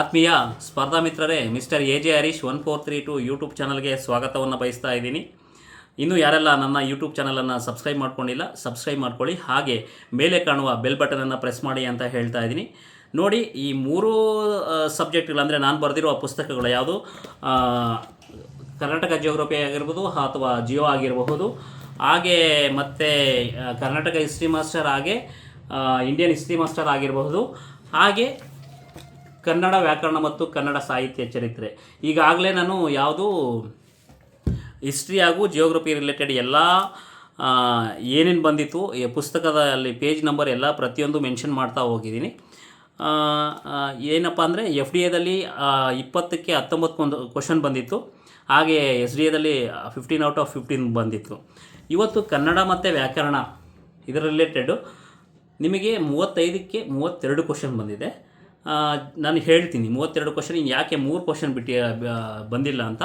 ಆತ್ಮೀಯ ಸ್ಪರ್ಧಾ ಮಿತ್ರರೇ, mister A J Harish 1432 YouTube ಚಾನಲ್ಗೆ ಸ್ವಾಗತವನ್ನು ಬಯಸ್ತಾ ಇದ್ದೀನಿ. ಇನ್ನೂ ಯಾರೆಲ್ಲ ನನ್ನ ಯೂಟ್ಯೂಬ್ ಚಾನಲನ್ನು ಸಬ್ಸ್ಕ್ರೈಬ್ ಮಾಡ್ಕೊಂಡಿಲ್ಲ, ಸಬ್ಸ್ಕ್ರೈಬ್ ಮಾಡ್ಕೊಳ್ಳಿ. ಹಾಗೆ ಮೇಲೆ ಕಾಣುವ ಬೆಲ್ ಬಟನನ್ನು ಪ್ರೆಸ್ ಮಾಡಿ ಅಂತ ಹೇಳ್ತಾ ಇದ್ದೀನಿ. ನೋಡಿ, ಈ ಮೂರು ಸಬ್ಜೆಕ್ಟ್ಗಳು ಅಂದರೆ ನಾನು ಬರೆದಿರುವ ಪುಸ್ತಕಗಳು ಯಾವುದು, ಕರ್ನಾಟಕ ಜಿಯೋಗ್ರಫಿ ಆಗಿರ್ಬೋದು ಅಥವಾ ಜಿಯೋ ಆಗಿರಬಹುದು, ಹಾಗೆ ಮತ್ತು ಕರ್ನಾಟಕ ಹಿಸ್ಟ್ರಿ ಮಾಸ್ಟರ್, ಹಾಗೆ ಇಂಡಿಯನ್ ಹಿಸ್ಟ್ರಿ ಮಾಸ್ಟರ್ ಆಗಿರಬಹುದು, ಹಾಗೆ ಕನ್ನಡ ವ್ಯಾಕರಣ ಮತ್ತು ಕನ್ನಡ ಸಾಹಿತ್ಯ ಚರಿತ್ರೆ. ಈಗಾಗಲೇ ನಾನು ಯಾವುದು ಹಿಸ್ಟ್ರಿ ಹಾಗೂ ಜಿಯೋಗ್ರಫಿ ರಿಲೇಟೆಡ್ ಎಲ್ಲ ಏನೇನು ಬಂದಿತ್ತು ಪುಸ್ತಕದಲ್ಲಿ ಪೇಜ್ ನಂಬರ್ ಎಲ್ಲ ಪ್ರತಿಯೊಂದು ಮೆನ್ಷನ್ ಮಾಡ್ತಾ ಹೋಗಿದ್ದೀನಿ. ಏನಪ್ಪ ಅಂದರೆ FDA ದಲ್ಲಿ 20ಕ್ಕೆ 19 ಕ್ವಶನ್ ಬಂದಿತ್ತು, ಹಾಗೆ SDAದಲ್ಲಿ 15/15 ಬಂದಿತ್ತು. ಇವತ್ತು ಕನ್ನಡ ಮತ್ತು ವ್ಯಾಕರಣ ಇದರ ರಿಲೇಟೆಡು ನಿಮಗೆ 35ಕ್ಕೆ 32 ಕ್ವಶನ್ ಬಂದಿದೆ. ನಾನು ಹೇಳ್ತೀನಿ 32 ಕ್ವಶನ್ ಯಾಕೆ 3 ಕ್ವಶನ್ ಬಂದಿಲ್ಲ ಅಂತ.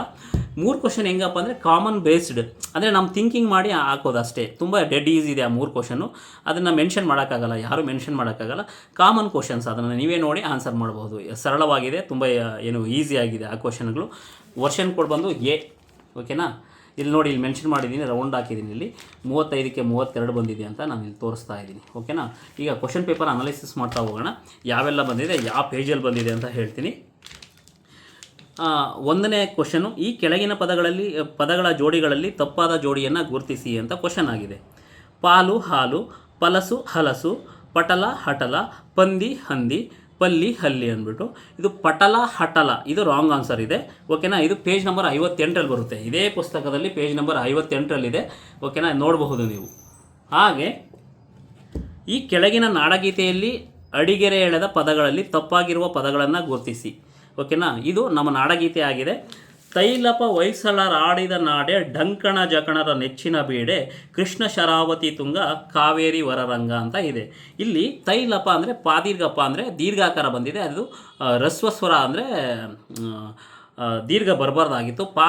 3 ಕ್ವಶನ್ ಹೆಂಗಪ್ಪ ಅಂದರೆ ಕಾಮನ್ ಬೇಸ್ಡ್, ಅಂದರೆ ನಮ್ಮ ಥಿಂಕಿಂಗ್ ಮಾಡಿ ಹಾಕೋದು ಅಷ್ಟೇ. ತುಂಬ ಡೆಡ್ ಈಸಿ ಇದೆ ಆ 3 ಕ್ವಶನ್ನು, ಅದನ್ನು ಮೆನ್ಷನ್ ಮಾಡೋಕ್ಕಾಗಲ್ಲ, ಯಾರೂ ಮೆನ್ಷನ್ ಮಾಡೋಕ್ಕಾಗಲ್ಲ. ಕಾಮನ್ ಕ್ವಶನ್ಸ್, ಅದನ್ನು ನೀವೇ ನೋಡಿ ಆನ್ಸರ್ ಮಾಡ್ಬೋದು. ಸರಳವಾಗಿದೆ, ತುಂಬ ಏನು ಈಸಿಯಾಗಿದೆ ಆ ಕ್ವಶನ್ಗಳು. ವರ್ಷನ್ ಕೋಡ್ ಬಂದು ಎ, ಓಕೆನಾ. ಇಲ್ಲಿ ನೋಡಿ, ಇಲ್ಲಿ ಮೆನ್ಷನ್ ಮಾಡಿದ್ದೀನಿ, ರೌಂಡ್ ಹಾಕಿದ್ದೀನಿ. ಇಲ್ಲಿ 35ಕ್ಕೆ 32 ಬಂದಿದೆ ಅಂತ ನಾನು ಇಲ್ಲಿ ತೋರಿಸ್ತಾ ಇದ್ದೀನಿ, ಓಕೆನಾ. ಈಗ ಕ್ವಶನ್ ಪೇಪರ್ ಅನಾಲಿಸಿಸ್ ಮಾಡ್ತಾ ಹೋಗೋಣ. ಯಾವೆಲ್ಲ ಬಂದಿದೆ, ಯಾವ ಪೇಜಲ್ಲಿ ಬಂದಿದೆ ಅಂತ ಹೇಳ್ತೀನಿ. 1ನೇ ಕ್ವಶನು, ಈ ಕೆಳಗಿನ ಪದಗಳ ಜೋಡಿಗಳಲ್ಲಿ ತಪ್ಪಾದ ಜೋಡಿಯನ್ನು ಗುರುತಿಸಿ ಅಂತ ಕ್ವಶನ್ ಆಗಿದೆ. ಪಾಲು ಹಾಲು, ಪಲಸು ಹಲಸು, ಪಟಲ ಹಟಲ, ಪಂದಿ ಹಂದಿ, ಪಲ್ಲಿ ಹಲ್ಲಿ ಅಂದ್ಬಿಟ್ಟು ಇದು ಪಟಲ ಹಟಲ, ಇದು ರಾಂಗ್ ಆನ್ಸರ್ ಇದೆ, ಓಕೆನಾ. ಇದು ಪೇಜ್ ನಂಬರ್ 58ರಲ್ಲಿ ಬರುತ್ತೆ. ಇದೇ ಪುಸ್ತಕದಲ್ಲಿ ಪೇಜ್ ನಂಬರ್ 58ರಲ್ಲಿದೆ, ಓಕೆನಾ, ನೋಡಬಹುದು ನೀವು. ಹಾಗೆ ಈ ಕೆಳಗಿನ ನಾಡಗೀತೆಯಲ್ಲಿ ಅಡಿಗೆರೆ ಎಳೆದ ಪದಗಳಲ್ಲಿ ತಪ್ಪಾಗಿರುವ ಪದಗಳನ್ನು ಗುರುತಿಸಿ, ಓಕೆನಾ. ಇದು ನಮ್ಮ ನಾಡಗೀತೆ ಆಗಿದೆ. ತೈಲಪ ಹೊಯ್ಸಳರಾಡಿದ ನಾಡೆ, ಡಂಕಣ ಜಕಣರ ನೆಚ್ಚಿನ ಬೀಡೆ, ಕೃಷ್ಣ ಶರಾವತಿ ತುಂಗ, ಕಾವೇರಿ ವರರಂಗ ಅಂತ ಇದೆ. ಇಲ್ಲಿ ತೈಲಪ ಅಂದರೆ ಪಾದೀರ್ಘಪ್ಪ ಅಂದರೆ ದೀರ್ಘಾಕಾರ ಬಂದಿದೆ, ಅದು ರಸ್ವಸ್ವರ ಅಂದರೆ ದೀರ್ಘ ಬರಬಾರ್ದಾಗಿತ್ತು, ಪಾ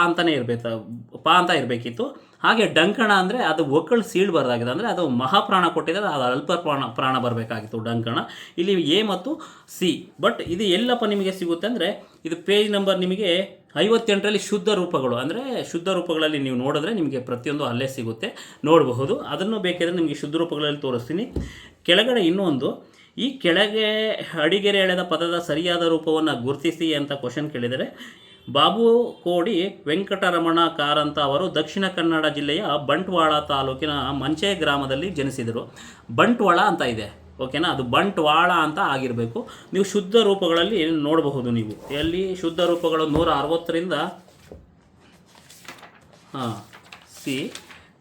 ಅಂತ ಇರಬೇಕಿತ್ತು. ಹಾಗೆ ಡಂಕಣ ಅಂದರೆ ಅದು ಒಕ್ಕಳು ಸೀಳ್ ಬರದಾಗಿದೆ, ಅಂದರೆ ಅದು ಮಹಾಪ್ರಾಣ ಕೊಟ್ಟಿದ್ದಾರೆ, ಅದು ಅಲ್ಪ ಪ್ರಾಣ ಬರಬೇಕಾಗಿತ್ತು ಡಂಕಣ. ಇಲ್ಲಿ ಎ ಮತ್ತು ಸಿ. ಬಟ್ ಇದು ಎಲ್ಲಪ್ಪ ನಿಮಗೆ ಸಿಗುತ್ತೆ ಅಂದರೆ, ಇದು ಪೇಜ್ ನಂಬರ್ ನಿಮಗೆ 58ರಲ್ಲಿ ಶುದ್ಧ ರೂಪಗಳು, ಅಂದರೆ ಶುದ್ಧ ರೂಪಗಳಲ್ಲಿ ನೀವು ನೋಡಿದ್ರೆ ನಿಮಗೆ ಪ್ರತಿಯೊಂದು ಅಲ್ಲೇ ಸಿಗುತ್ತೆ, ನೋಡಬಹುದು. ಅದನ್ನು ಬೇಕಿದ್ರೆ ನಿಮಗೆ ಶುದ್ಧ ರೂಪಗಳಲ್ಲಿ ತೋರಿಸ್ತೀನಿ. ಕೆಳಗಡೆ ಇನ್ನೊಂದು, ಈ ಕೆಳಗೆ ಅಡಿಗೆರೆ ಎಳೆದ ಪದದ ಸರಿಯಾದ ರೂಪವನ್ನು ಗುರುತಿಸಿ ಅಂತ ಕ್ವಶನ್ ಕೇಳಿದರೆ, ಬಾಬು ಕೋಡಿ ವೆಂಕಟರಮಣ ಕಾರಂತ ಅವರು ದಕ್ಷಿಣ ಕನ್ನಡ ಜಿಲ್ಲೆಯ ಬಂಟ್ವಾಳ ತಾಲೂಕಿನ ಮಂಚೆ ಗ್ರಾಮದಲ್ಲಿ ಜನಿಸಿದರು. ಬಂಟ್ವಾಳ ಅಂತ ಇದೆ, ಓಕೆನಾ, ಅದು ಬಂಟ್ವಾಳ ಅಂತ ಆಗಿರಬೇಕು. ನೀವು ಶುದ್ಧ ರೂಪಗಳಲ್ಲಿ ನೋಡಬಹುದು. ನೀವು ಎಲ್ಲಿ ಶುದ್ಧ ರೂಪಗಳು 160ರಿಂದ ಸಿ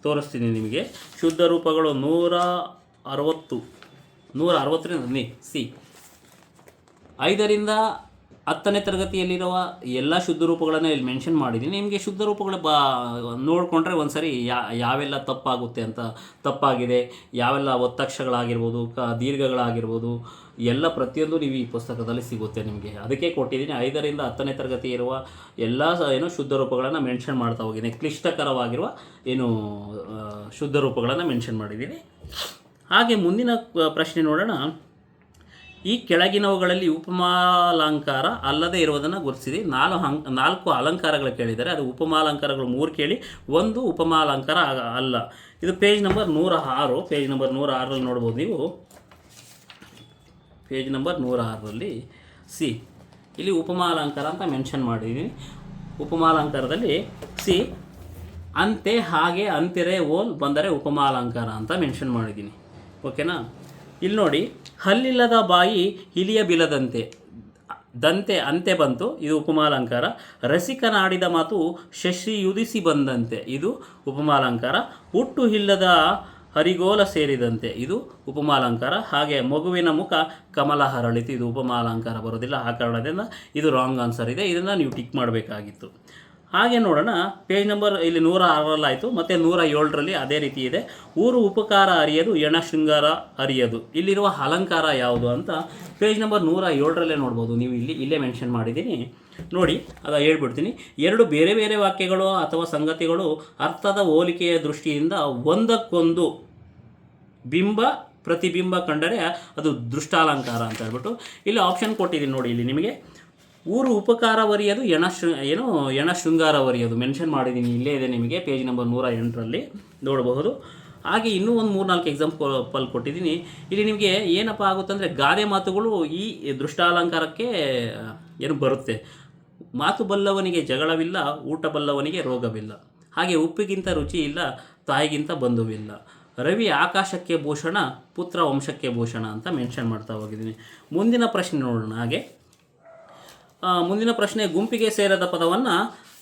ತೋರಿಸ್ತೀನಿ ನಿಮಗೆ. ಶುದ್ಧ ರೂಪಗಳು 160ರಿಂದ ಸಿ. 5ರಿಂದ 10ನೇ ತರಗತಿಯಲ್ಲಿರುವ ಎಲ್ಲ ಶುದ್ಧ ರೂಪಗಳನ್ನು ಇಲ್ಲಿ ಮೆನ್ಷನ್ ಮಾಡಿದ್ದೀನಿ. ನಿಮಗೆ ಶುದ್ಧ ರೂಪಗಳು ನೋಡಿಕೊಂಡ್ರೆ ಒಂದು ಸರಿ ಯಾವೆಲ್ಲ ತಪ್ಪಾಗುತ್ತೆ ಅಂತ, ತಪ್ಪಾಗಿದೆ, ಯಾವೆಲ್ಲ ಒತ್ತಕ್ಷಗಳಾಗಿರ್ಬೋದು, ದೀರ್ಘಗಳಾಗಿರ್ಬೋದು, ಎಲ್ಲ ಪ್ರತಿಯೊಂದು ನೀವು ಈ ಪುಸ್ತಕದಲ್ಲಿ ಸಿಗುತ್ತೆ ನಿಮಗೆ. ಅದಕ್ಕೆ ಕೊಟ್ಟಿದ್ದೀನಿ. 5ರಿಂದ 10ನೇ ತರಗತಿ ಇರುವ ಎಲ್ಲ ಶುದ್ಧ ರೂಪಗಳನ್ನು ಮೆನ್ಷನ್ ಮಾಡ್ತಾ ಹೋಗಿದ್ದೀನಿ. ಕ್ಲಿಷ್ಟಕರವಾಗಿರುವ ಶುದ್ಧ ರೂಪಗಳನ್ನು ಮೆನ್ಷನ್ ಮಾಡಿದ್ದೀನಿ. ಹಾಗೆ ಮುಂದಿನ ಪ್ರಶ್ನೆ ನೋಡೋಣ. ಈ ಕೆಳಗಿನವುಗಳಲ್ಲಿ ಉಪಮಾಲಂಕಾರ ಅಲ್ಲದೆ ಇರುವುದನ್ನು ಗುರುತಿಸಿದೆ. 4 ಅಲಂಕಾರಗಳು ಕೇಳಿದ್ದಾರೆ, ಅದು ಉಪಮಾಲಂಕಾರಗಳು 3 ಕೇಳಿ, 1 ಉಪಮಾಲಂಕಾರ ಅಲ್ಲ. ಇದು ಪೇಜ್ ನಂಬರ್ 106. ಪೇಜ್ ನಂಬರ್ 106ರಲ್ಲಿ ನೋಡ್ಬೋದು ನೀವು. ಪೇಜ್ ನಂಬರ್ 106ರಲ್ಲಿ ಸಿ, ಇಲ್ಲಿ ಉಪಮಾಲಂಕಾರ ಅಂತ ಮೆನ್ಷನ್ ಮಾಡಿದ್ದೀನಿ. ಉಪಮಾಲಂಕಾರದಲ್ಲಿ ಸಿ, ಅಂತೆ, ಹಾಗೆ, ಅಂತೆರೆ, ಓಲ್ ಬಂದರೆ ಉಪಮಾಲಂಕಾರ ಅಂತ ಮೆನ್ಷನ್ ಮಾಡಿದ್ದೀನಿ, ಓಕೆನಾ. ಇಲ್ಲಿ ನೋಡಿ, ಹಲ್ಲಿಲ್ಲದ ಬಾಯಿ ಹಿಲಿಯ ಬಿಲದಂತೆ, ದಂತೆ ಅಂತೆ ಬಂತು, ಇದು ಉಪಮಾಲಂಕಾರ. ರಸಿಕನಾಡಿದ ಮಾತು ಶಶಿಯುದಿಸಿ ಬಂದಂತೆ, ಇದು ಉಪಮಾಲಂಕಾರ. ಹುಟ್ಟು ಇಲ್ಲದ ಹರಿಗೋಲ ಸೇರಿದಂತೆ, ಇದು ಉಪಮಾಲಂಕಾರ. ಹಾಗೆ ಮಗುವಿನ ಮುಖ ಕಮಲ ಹರಳಿತು, ಇದು ಉಪಮಾಲಂಕಾರ ಬರೋದಿಲ್ಲ. ಆ ಕಾರಣದಿಂದ ಇದು ರಾಂಗ್ ಆನ್ಸರ್ ಇದೆ, ಇದನ್ನು ನೀವು ಟಿಕ್ ಮಾಡಬೇಕಾಗಿತ್ತು. ಹಾಗೆ ನೋಡೋಣ, ಪೇಜ್ ನಂಬರ್ ಇಲ್ಲಿ 106ರಲ್ಲಾಯಿತು, ಮತ್ತು 107ರಲ್ಲಿ ಅದೇ ರೀತಿ ಇದೆ. ಊರು ಉಪಕಾರ ಅರಿಯದು, ಎಣ ಶೃಂಗಾರ ಅರಿಯದು. ಇಲ್ಲಿರುವ ಅಲಂಕಾರ ಯಾವುದು ಅಂತ ಪೇಜ್ ನಂಬರ್ 107ರಲ್ಲೇ ನೋಡ್ಬೋದು ನೀವು. ಇಲ್ಲೇ ಮೆನ್ಷನ್ ಮಾಡಿದ್ದೀನಿ ನೋಡಿ, ಅದು ಹೇಳ್ಬಿಡ್ತೀನಿ. 2 ಬೇರೆ ಬೇರೆ ವಾಕ್ಯಗಳು ಅಥವಾ ಸಂಗತಿಗಳು ಅರ್ಥದ ಹೋಲಿಕೆಯ ದೃಷ್ಟಿಯಿಂದ ಒಂದಕ್ಕೊಂದು ಬಿಂಬ ಪ್ರತಿಬಿಂಬ ಕಂಡರೆ ಅದು ದೃಷ್ಟಾಲಂಕಾರ ಅಂತ ಹೇಳ್ಬಿಟ್ಟು ಇಲ್ಲಿ ಆಪ್ಷನ್ ಕೊಟ್ಟಿದ್ದೀನಿ ನೋಡಿ. ಇಲ್ಲಿ ನಿಮಗೆ ಊರು ಉಪಕಾರ ವರಿಯೋದು ಎಣ ಶೃಂಗಾರ ವರಿಯೋದು ಮೆನ್ಷನ್ ಮಾಡಿದ್ದೀನಿ, ಇಲ್ಲೇ ಇದೆ ನಿಮಗೆ ಪೇಜ್ ನಂಬರ್ 108ರಲ್ಲಿ ನೋಡಬಹುದು. ಹಾಗೆ ಇನ್ನೂ ಒಂದು 3-4 ಎಕ್ಸಾಂಪಲ್ ಕೊಟ್ಟಿದ್ದೀನಿ. ಇಲ್ಲಿ ನಿಮಗೆ ಏನಪ್ಪ ಆಗುತ್ತಂದರೆ ಗಾದೆ ಮಾತುಗಳು ಈ ದೃಷ್ಟಾಲಂಕಾರಕ್ಕೆ ಬರುತ್ತೆ. ಮಾತು ಬಲ್ಲವನಿಗೆ ಜಗಳವಿಲ್ಲ, ಊಟ ಬಲ್ಲವನಿಗೆ ರೋಗವಿಲ್ಲ. ಹಾಗೆ ಉಪ್ಪಿಗಿಂತ ರುಚಿ ಇಲ್ಲ, ತಾಯಿಗಿಂತ ಬಂಧುವಿಲ್ಲ. ರವಿ ಆಕಾಶಕ್ಕೆ ಭೂಷಣ, ಪುತ್ರ ವಂಶಕ್ಕೆ ಭೂಷಣ ಅಂತ ಮೆನ್ಷನ್ ಮಾಡ್ತಾ ಹೋಗಿದ್ದೀನಿ. ಮುಂದಿನ ಪ್ರಶ್ನೆ ನೋಡೋಣ. ಹಾಗೆ ಮುಂದಿನ ಪ್ರಶ್ನೆ, ಗುಂಪಿಗೆ ಸೇರದ ಪದವನ್ನು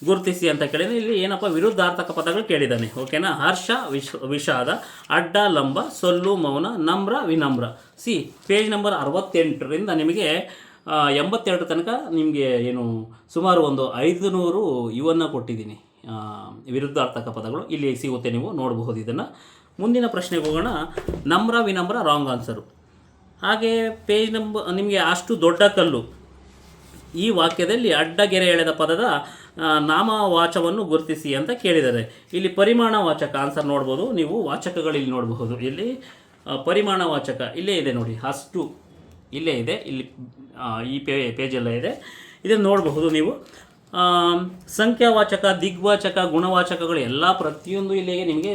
ಗುರುತಿಸಿ ಅಂತ ಕೇಳಿದರೆ ಇಲ್ಲಿ ಏನಪ್ಪ ವಿರುದ್ಧಾರ್ಥಕ ಪದಗಳು ಕೇಳಿದ್ದಾನೆ. ಓಕೆನಾ. ಹರ್ಷ ವಿಷಾದ, ಅಡ್ಡ ಲಂಬ, ಸೊಲ್ಲು ಮೌನ, ನಮ್ರ ವಿನಮ್ರ. ಪೇಜ್ ನಂಬರ್ 68ರಿಂದ ನಿಮಗೆ 82 ತನಕ ನಿಮಗೆ ಸುಮಾರು ಒಂದು 500 ಇವನ್ನು ಕೊಟ್ಟಿದ್ದೀನಿ, ವಿರುದ್ಧಾರ್ಥಕ ಪದಗಳು ಇಲ್ಲಿ ಸಿಗುತ್ತೆ, ನೀವು ನೋಡಬಹುದು ಇದನ್ನು. ಮುಂದಿನ ಪ್ರಶ್ನೆಗೆ ಹೋಗೋಣ. ನಮ್ರ ವಿನಮ್ರ ರಾಂಗ್ ಆನ್ಸರು. ಹಾಗೆ ಪೇಜ್ ನಂಬರ್ ನಿಮಗೆ ಅಷ್ಟು ದೊಡ್ಡ ಕಲ್ಲು ಈ ವಾಕ್ಯದಲ್ಲಿ ಅಡ್ಡಗೆರೆ ಎಳೆದ ಪದದ ನಾಮವಾಚವನ್ನು ಗುರುತಿಸಿ ಅಂತ ಕೇಳಿದ್ದಾರೆ. ಇಲ್ಲಿ ಪರಿಮಾಣವಾಚಕ ಆನ್ಸರ್ ನೋಡ್ಬೋದು ನೀವು, ವಾಚಕಗಳಲ್ಲಿ ನೋಡಬಹುದು. ಇಲ್ಲಿ ಪರಿಮಾಣವಾಚಕ ಇಲ್ಲೇ ಇದೆ ನೋಡಿ, ಅಷ್ಟು ಇಲ್ಲೇ ಇದೆ, ಇಲ್ಲಿ ಈ ಪೇಜೆಲ್ಲ ಇದೆ, ಇದನ್ನು ನೋಡಬಹುದು ನೀವು. ಸಂಖ್ಯಾವಾಚಕ, ದಿಗ್ವಾಚಕ, ಗುಣವಾಚಕಗಳು ಎಲ್ಲ ಪ್ರತಿಯೊಂದು ಇಲ್ಲಿಗೆ ನಿಮಗೆ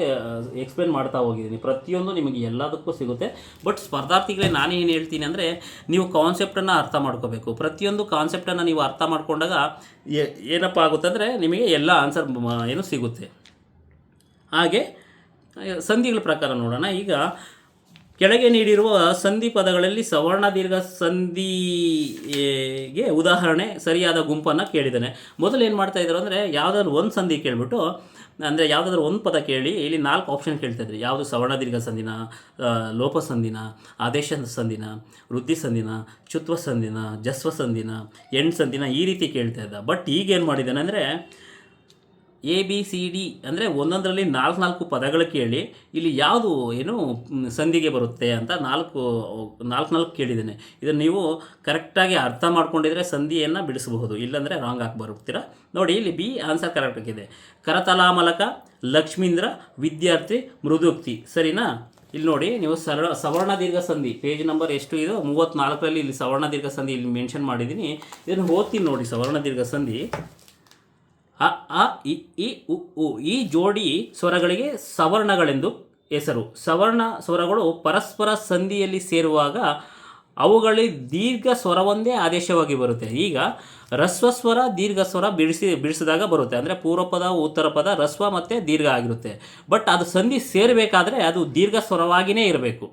ಎಕ್ಸ್ಪ್ಲೇನ್ ಮಾಡ್ತಾ ಹೋಗಿದ್ದೀನಿ. ಪ್ರತಿಯೊಂದು ನಿಮಗೆ ಎಲ್ಲದಕ್ಕೂ ಸಿಗುತ್ತೆ. ಬಟ್ ಸ್ಪರ್ಧಾರ್ಥಿಗಳೇ ನಾನೇನು ಹೇಳ್ತೀನಿ ಅಂದರೆ, ನೀವು ಕಾನ್ಸೆಪ್ಟನ್ನು ಅರ್ಥ ಮಾಡ್ಕೋಬೇಕು. ಪ್ರತಿಯೊಂದು ಕಾನ್ಸೆಪ್ಟನ್ನು ನೀವು ಅರ್ಥ ಮಾಡ್ಕೊಂಡಾಗ ಏನಪ್ಪ ಆಗುತ್ತಂದರೆ ನಿಮಗೆ ಎಲ್ಲ ಆನ್ಸರ್ ಸಿಗುತ್ತೆ. ಹಾಗೆ ಸಂಧಿಗಳ ಪ್ರಕಾರ ನೋಡೋಣ. ಈಗ ಕೆಳಗೆ ನೀಡಿರುವ ಸಂಧಿ ಪದಗಳಲ್ಲಿ ಸವರ್ಣ ದೀರ್ಘ ಸಂಧಿಗೆ ಉದಾಹರಣೆ ಸರಿಯಾದ ಗುಂಪನ್ನು ಕೇಳಿದ್ದಾನೆ. ಮೊದಲು ಏನು ಮಾಡ್ತಾ ಇದ್ರು ಅಂದರೆ, ಯಾವುದಾದ್ರು ಒಂದು ಸಂಧಿ ಕೇಳಿಬಿಟ್ಟು, ಅಂದರೆ ಯಾವುದಾದ್ರೂ ಒಂದು ಪದ ಕೇಳಿ ಇಲ್ಲಿ 4 ಆಪ್ಷನ್ ಕೇಳ್ತಾಯಿದ್ರು. ಯಾವುದು ಸವರ್ಣ ದೀರ್ಘ ಸಂಧಿನ, ಲೋಪ ಸಂಧಿನ, ಆದೇಶ ಸಂಧಿನ, ವೃದ್ಧಿ ಸಂಧಿನ, ಚುತ್ವ ಸಂಧಿನ, ಜಸ್ವ ಸಂಧಿನ, ಎಂಡ್ ಸಂಧಿನ, ಈ ರೀತಿ ಕೇಳ್ತಾ ಇದ್ದ. ಬಟ್ ಈಗೇನು ಮಾಡಿದ್ದಾನೆ ಅಂದರೆ, ABCD ಅಂದರೆ ಒಂದೊಂದರಲ್ಲಿ 4 ಪದಗಳು ಕೇಳಿ ಇಲ್ಲಿ ಯಾವುದು ಸಂಧಿಗೆ ಬರುತ್ತೆ ಅಂತ 4 ಕೇಳಿದ್ದೇನೆ. ಇದನ್ನು ನೀವು ಕರೆಕ್ಟಾಗಿ ಅರ್ಥ ಮಾಡ್ಕೊಂಡಿದ್ರೆ ಸಂಧಿಯನ್ನು ಬಿಡಿಸಬಹುದು, ಇಲ್ಲಾಂದರೆ ರಾಂಗ್ ಆಗಿ ಬರುತ್ತೀರಾ. ನೋಡಿ ಇಲ್ಲಿ B ಆನ್ಸರ್ ಕರೆಕ್ಟ್ ಆಗಿದೆ. ಕರತಲಾಮಲಕ, ಲಕ್ಷ್ಮೀಂದ್ರ, ವಿದ್ಯಾರ್ಥಿ, ಮೃದುಕ್ತಿ. ಸರಿನಾ? ಇಲ್ಲಿ ನೋಡಿ, ನೀವು ಸವರ್ಣ ದೀರ್ಘ ಸಂಧಿ ಪೇಜ್ ನಂಬರ್ ಎಷ್ಟು ಇದು 34ರಲ್ಲಿ ಇಲ್ಲಿ ಸವರ್ಣ ದೀರ್ಘ ಸಂಧಿ ಇಲ್ಲಿ ಮೆನ್ಷನ್ ಮಾಡಿದ್ದೀನಿ. ಇದನ್ನು ಓದ್ತೀನಿ ನೋಡಿ. ಸವರ್ಣ ದೀರ್ಘ ಸಂಧಿ ಅ ಇ ಈ ಉ ಉ ಈ ಜೋಡಿ ಸ್ವರಗಳಿಗೆ ಸವರ್ಣಗಳೆಂದು ಹೆಸರು. ಸವರ್ಣ ಸ್ವರಗಳು ಪರಸ್ಪರ ಸಂಧಿಯಲ್ಲಿ ಸೇರುವಾಗ ಅವುಗಳಲ್ಲಿ ದೀರ್ಘ ಸ್ವರವೊಂದೇ ಆದೇಶವಾಗಿ ಬರುತ್ತೆ. ಈಗ ರಸ್ವಸ್ವರ ದೀರ್ಘ ಸ್ವರ ಬಿಡಿಸಿದಾಗ ಬರುತ್ತೆ, ಅಂದರೆ ಪೂರ್ವಪದ ಉತ್ತರ ಪದ ರಸ್ವ ಮತ್ತು ದೀರ್ಘ ಆಗಿರುತ್ತೆ. ಬಟ್ ಅದು ಸಂಧಿ ಸೇರಬೇಕಾದ್ರೆ ಅದು ದೀರ್ಘ ಸ್ವರವಾಗಿಯೇ ಇರಬೇಕು.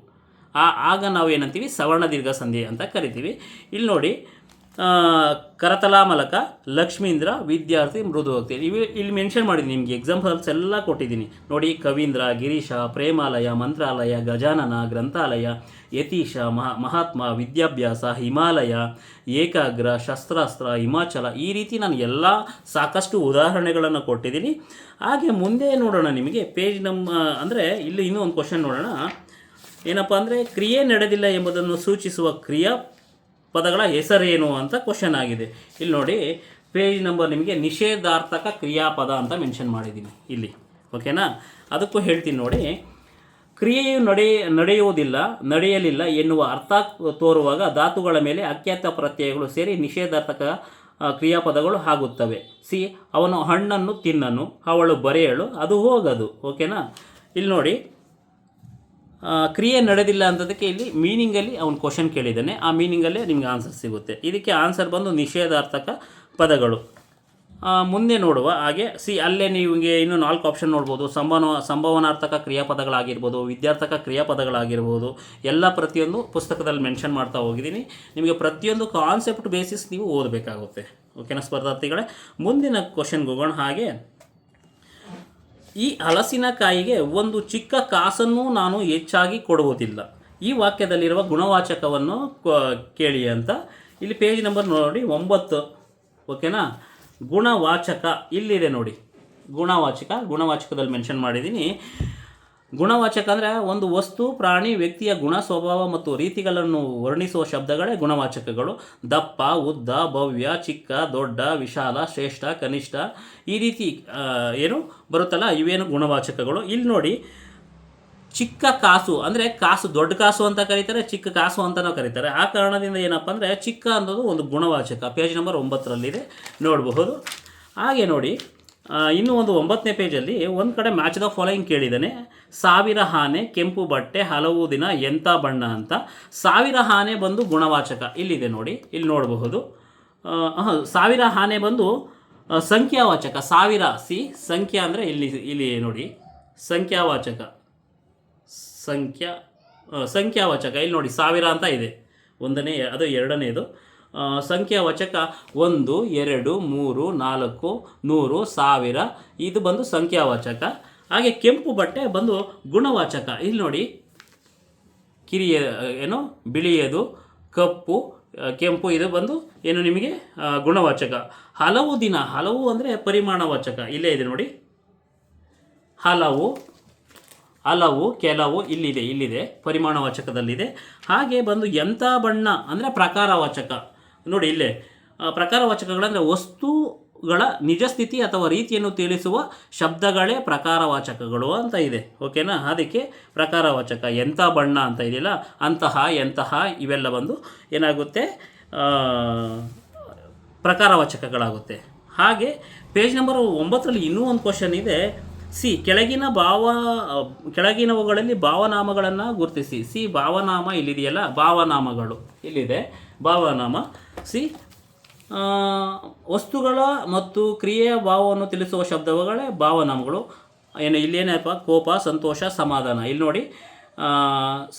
ಆಗ ನಾವು ಏನಂತೀವಿ, ಸವರ್ಣ ದೀರ್ಘ ಸಂಧಿ ಅಂತ ಕರಿತೀವಿ. ಇಲ್ಲಿ ನೋಡಿ, ಕರತಲಾಮಲಕ, ಲಕ್ಷ್ಮೀಂದ್ರ, ವಿದ್ಯಾರ್ಥಿ, ಮೃದುಭಕ್ತಿ ಇಲ್ಲಿ ಮೆನ್ಷನ್ ಮಾಡಿದ್ದೀನಿ. ನಿಮಗೆ ಎಕ್ಸಾಂಪಲ್ಸ್ ಎಲ್ಲ ಕೊಟ್ಟಿದ್ದೀನಿ ನೋಡಿ. ಕವೀಂದ್ರ, ಗಿರೀಶ, ಪ್ರೇಮಾಲಯ, ಮಂತ್ರಾಲಯ, ಗಜಾನನ, ಗ್ರಂಥಾಲಯ, ಯತೀಶ, ಮಹಾತ್ಮ, ವಿದ್ಯಾಭ್ಯಾಸ, ಹಿಮಾಲಯ, ಏಕಾಗ್ರ, ಶಸ್ತ್ರಾಸ್ತ್ರ, ಹಿಮಾಚಲ, ಈ ರೀತಿ ನಾನು ಎಲ್ಲ ಸಾಕಷ್ಟು ಉದಾಹರಣೆಗಳನ್ನು ಕೊಟ್ಟಿದ್ದೀನಿ. ಹಾಗೆ ಮುಂದೆ ನೋಡೋಣ. ನಿಮಗೆ ಪೇಜ್ ಅಂದರೆ ಇಲ್ಲಿ ಇನ್ನೂ ಒಂದು ಕ್ವಶನ್ ನೋಡೋಣ. ಏನಪ್ಪ ಅಂದರೆ, ಕ್ರಿಯೆ ನಡೆದಿಲ್ಲ ಎಂಬುದನ್ನು ಸೂಚಿಸುವ ಕ್ರಿಯಾ ಪದಗಳ ಹೆಸರೇನು ಅಂತ ಕ್ವಶನ್ ಆಗಿದೆ. ಇಲ್ಲಿ ನೋಡಿ, ಪೇಜ್ ನಂಬರ್ ನಿಮಗೆ ನಿಷೇಧಾರ್ಥಕ ಕ್ರಿಯಾಪದ ಅಂತ ಮೆನ್ಷನ್ ಮಾಡಿದ್ದೀನಿ ಇಲ್ಲಿ. ಓಕೆನಾ? ಅದಕ್ಕೂ ಹೇಳ್ತೀನಿ ನೋಡಿ. ಕ್ರಿಯೆಯು ನಡೆಯುವುದಿಲ್ಲ, ನಡೆಯಲಿಲ್ಲ ಎನ್ನುವ ಅರ್ಥ ತೋರುವಾಗ ಧಾತುಗಳ ಮೇಲೆ ಅಖ್ಯಾತ ಪ್ರತ್ಯಯಗಳು ಸೇರಿ ನಿಷೇಧಾರ್ಥಕ ಕ್ರಿಯಾಪದಗಳು ಆಗುತ್ತವೆ. ಅವನು ಹಣ್ಣನ್ನು ತಿನ್ನನು, ಅವಳು ಬರೆಯಳು, ಅದು ಹೋಗದು. ಓಕೆನಾ? ಇಲ್ಲಿ ನೋಡಿ, ಕ್ರಿಯೆ ನಡೆದಿಲ್ಲ ಅಂತದಕ್ಕೆ ಇಲ್ಲಿ ಮೀನಿಂಗಲ್ಲಿ ಅವನು ಕ್ವಶನ್ ಕೇಳಿದ್ದಾನೆ. ಆ ಮೀನಿಂಗಲ್ಲೇ ನಿಮಗೆ ಆನ್ಸರ್ ಸಿಗುತ್ತೆ. ಇದಕ್ಕೆ ಆನ್ಸರ್ ಬಂದು ನಿಷೇಧಾರ್ಥಕ ಪದಗಳು. ಮುಂದೆ ನೋಡುವ ಹಾಗೆ ಅಲ್ಲೇ ನಿಮಗೆ ಇನ್ನೂ 4 ಆಪ್ಷನ್ ನೋಡ್ಬೋದು. ಸಂಭವನಾರ್ಥಕ ಕ್ರಿಯಾಪದಗಳಾಗಿರ್ಬೋದು, ವಿದ್ಯಾರ್ಥಕ ಕ್ರಿಯಾಪದಗಳಾಗಿರ್ಬೋದು, ಎಲ್ಲ ಪ್ರತಿಯೊಂದು ಪುಸ್ತಕದಲ್ಲಿ ಮೆನ್ಷನ್ ಮಾಡ್ತಾ ಹೋಗಿದ್ದೀನಿ. ನಿಮಗೆ ಪ್ರತಿಯೊಂದು ಕಾನ್ಸೆಪ್ಟ್ ಬೇಸಿಸ್ ನೀವು ಓದಬೇಕಾಗುತ್ತೆ. ಓಕೆನಾ ಸ್ಪರ್ಧಾರ್ಥಿಗಳೇ? ಮುಂದಿನ ಕ್ವಶನ್ಗೆ ಹೋಗೋಣ. ಹಾಗೆ ಈ ಹಲಸಿನಕಾಯಿಗೆ ಒಂದು ಚಿಕ್ಕ ಕಾಸನ್ನು ನಾನು ಹೆಚ್ಚಾಗಿ ಕೊಡುವುದಿಲ್ಲ. ಈ ವಾಕ್ಯದಲ್ಲಿರುವ ಗುಣವಾಚಕವನ್ನು ಕೇಳಿ ಅಂತ. ಇಲ್ಲಿ ಪೇಜ್ ನಂಬರ್ ನೋಡಿ 9. ಓಕೆನಾ? ಗುಣವಾಚಕ ಇಲ್ಲಿದೆ ನೋಡಿ. ಗುಣವಾಚಕದಲ್ಲಿ ಮೆನ್ಷನ್ ಮಾಡಿದ್ದೀನಿ. ಗುಣವಾಚಕ ಅಂದರೆ ಒಂದು ವಸ್ತು, ಪ್ರಾಣಿ, ವ್ಯಕ್ತಿಯ ಗುಣ, ಸ್ವಭಾವ ಮತ್ತು ರೀತಿಗಳನ್ನು ವರ್ಣಿಸುವ ಶಬ್ದಗಳೇ ಗುಣವಾಚಕಗಳು. ದಪ್ಪ, ಉದ್ದ, ಭವ್ಯ, ಚಿಕ್ಕ, ದೊಡ್ಡ, ವಿಶಾಲ, ಶ್ರೇಷ್ಠ, ಕನಿಷ್ಠ, ಈ ರೀತಿ ಬರುತ್ತಲ್ಲ, ಇವೇನು ಗುಣವಾಚಕಗಳು. ಇಲ್ಲಿ ನೋಡಿ, ಚಿಕ್ಕ ಕಾಸು ಅಂದರೆ ಕಾಸು ದೊಡ್ಡ ಕಾಸು ಅಂತ ಕರೀತಾರೆ, ಚಿಕ್ಕ ಕಾಸು ಅಂತಲೂ ಕರೀತಾರೆ. ಆ ಕಾರಣದಿಂದ ಏನಪ್ಪ ಅಂದರೆ ಚಿಕ್ಕ ಅನ್ನೋದು ಒಂದು ಗುಣವಾಚಕ. ಪೇಜ್ ನಂಬರ್ 9ರಲ್ಲಿದೆ, ನೋಡಬಹುದು. ಹಾಗೆ ನೋಡಿ, ಇನ್ನೂ ಒಂದು 9ನೇ ಪೇಜಲ್ಲಿ ಒಂದು ಕಡೆ ಮ್ಯಾಚ್ ದ ಫಾಲೋಯಿಂಗ್ ಕೇಳಿದ್ದಾನೆ. 1000 ಆನೆ, ಕೆಂಪು ಬಟ್ಟೆ, ಹಲವು ದಿನ, ಎಂಥ ಬಣ್ಣ ಅಂತ. 1000 ಆನೆ ಬಂದು ಗುಣವಾಚಕ, ಇಲ್ಲಿದೆ ನೋಡಿ, ಇಲ್ಲಿ ನೋಡಬಹುದು. 1000 ಆನೆ ಬಂದು ಸಂಖ್ಯಾವಾಚಕ. 1000 ಸಂಖ್ಯಾ ಅಂದರೆ ಇಲ್ಲಿ ನೋಡಿ, ಸಂಖ್ಯಾವಾಚಕ, ಸಂಖ್ಯಾವಾಚಕ ಇಲ್ಲಿ ನೋಡಿ 1000 ಅಂತ ಇದೆ, ಒಂದನೇ, ಅದು ಎರಡನೇದು. ಸಂಖ್ಯಾವಾಚಕ 1 2 3 4 100 1000 ಇದು ಬಂದು ಸಂಖ್ಯಾವಾಚಕ. ಹಾಗೆ ಕೆಂಪು ಬಟ್ಟೆ ಬಂದು ಗುಣವಾಚಕ. ಇಲ್ಲಿ ನೋಡಿ, ಕಿರಿಯ ಏನು ಬಿಳಿಯದು, ಕಪ್ಪು, ಕೆಂಪು ಇದು ಬಂದು ಏನು ನಿಮಗೆ ಗುಣವಾಚಕ. ಹಲವು ದಿನ, ಹಲವು ಅಂದರೆ ಪರಿಮಾಣವಾಚಕ, ಇಲ್ಲೇ ಇದೆ ನೋಡಿ. ಹಲವು, ಕೆಲವು ಇಲ್ಲಿದೆ ಪರಿಮಾಣವಾಚಕದಲ್ಲಿದೆ. ಹಾಗೆ ಬಂದು ಎಂಥ ಬಣ್ಣ ಅಂದರೆ ಪ್ರಕಾರವಾಚಕ. ನೋಡಿ ಇಲ್ಲೇ ಪ್ರಕಾರವಾಚಕಗಳಂದರೆ ವಸ್ತುಗಳ ನಿಜ ಸ್ಥಿತಿ ಅಥವಾ ರೀತಿಯನ್ನು ತಿಳಿಸುವ ಶಬ್ದಗಳೇ ಪ್ರಕಾರವಾಚಕಗಳು ಅಂತ ಇದೆ. ಓಕೆನಾ? ಅದಕ್ಕೆ ಪ್ರಕಾರವಾಚಕ. ಎಂಥ ಬಣ್ಣ ಅಂತ ಇದೆಯಲ್ಲ, ಅಂತಹ, ಎಂತಹ ಇವೆಲ್ಲ ಬಂದು ಏನಾಗುತ್ತೆ, ಪ್ರಕಾರವಾಚಕಗಳಾಗುತ್ತೆ. ಹಾಗೆ ಪೇಜ್ ನಂಬರ್ 9ರಲ್ಲಿ ಇನ್ನೂ ಒಂದು ಕ್ವಶನ್ ಇದೆ. ಕೆಳಗಿನವುಗಳಲ್ಲಿ ಭಾವನಾಮಗಳನ್ನು ಗುರುತಿಸಿ. ಭಾವನಾಮ ಇಲ್ಲಿದೆಯಲ್ಲ, ಭಾವನಾಮಗಳು ಇಲ್ಲಿದೆ. ಭಾವನಾಮ ವಸ್ತುಗಳ ಮತ್ತು ಕ್ರಿಯೆಯ ಭಾವವನ್ನು ತಿಳಿಸುವ ಶಬ್ದಗಳೇ ಭಾವನಾಮಗಳು. ಇಲ್ಲೇನಪ್ಪ, ಕೋಪ, ಸಂತೋಷ, ಸಮಾಧಾನ. ಇಲ್ಲಿ ನೋಡಿ,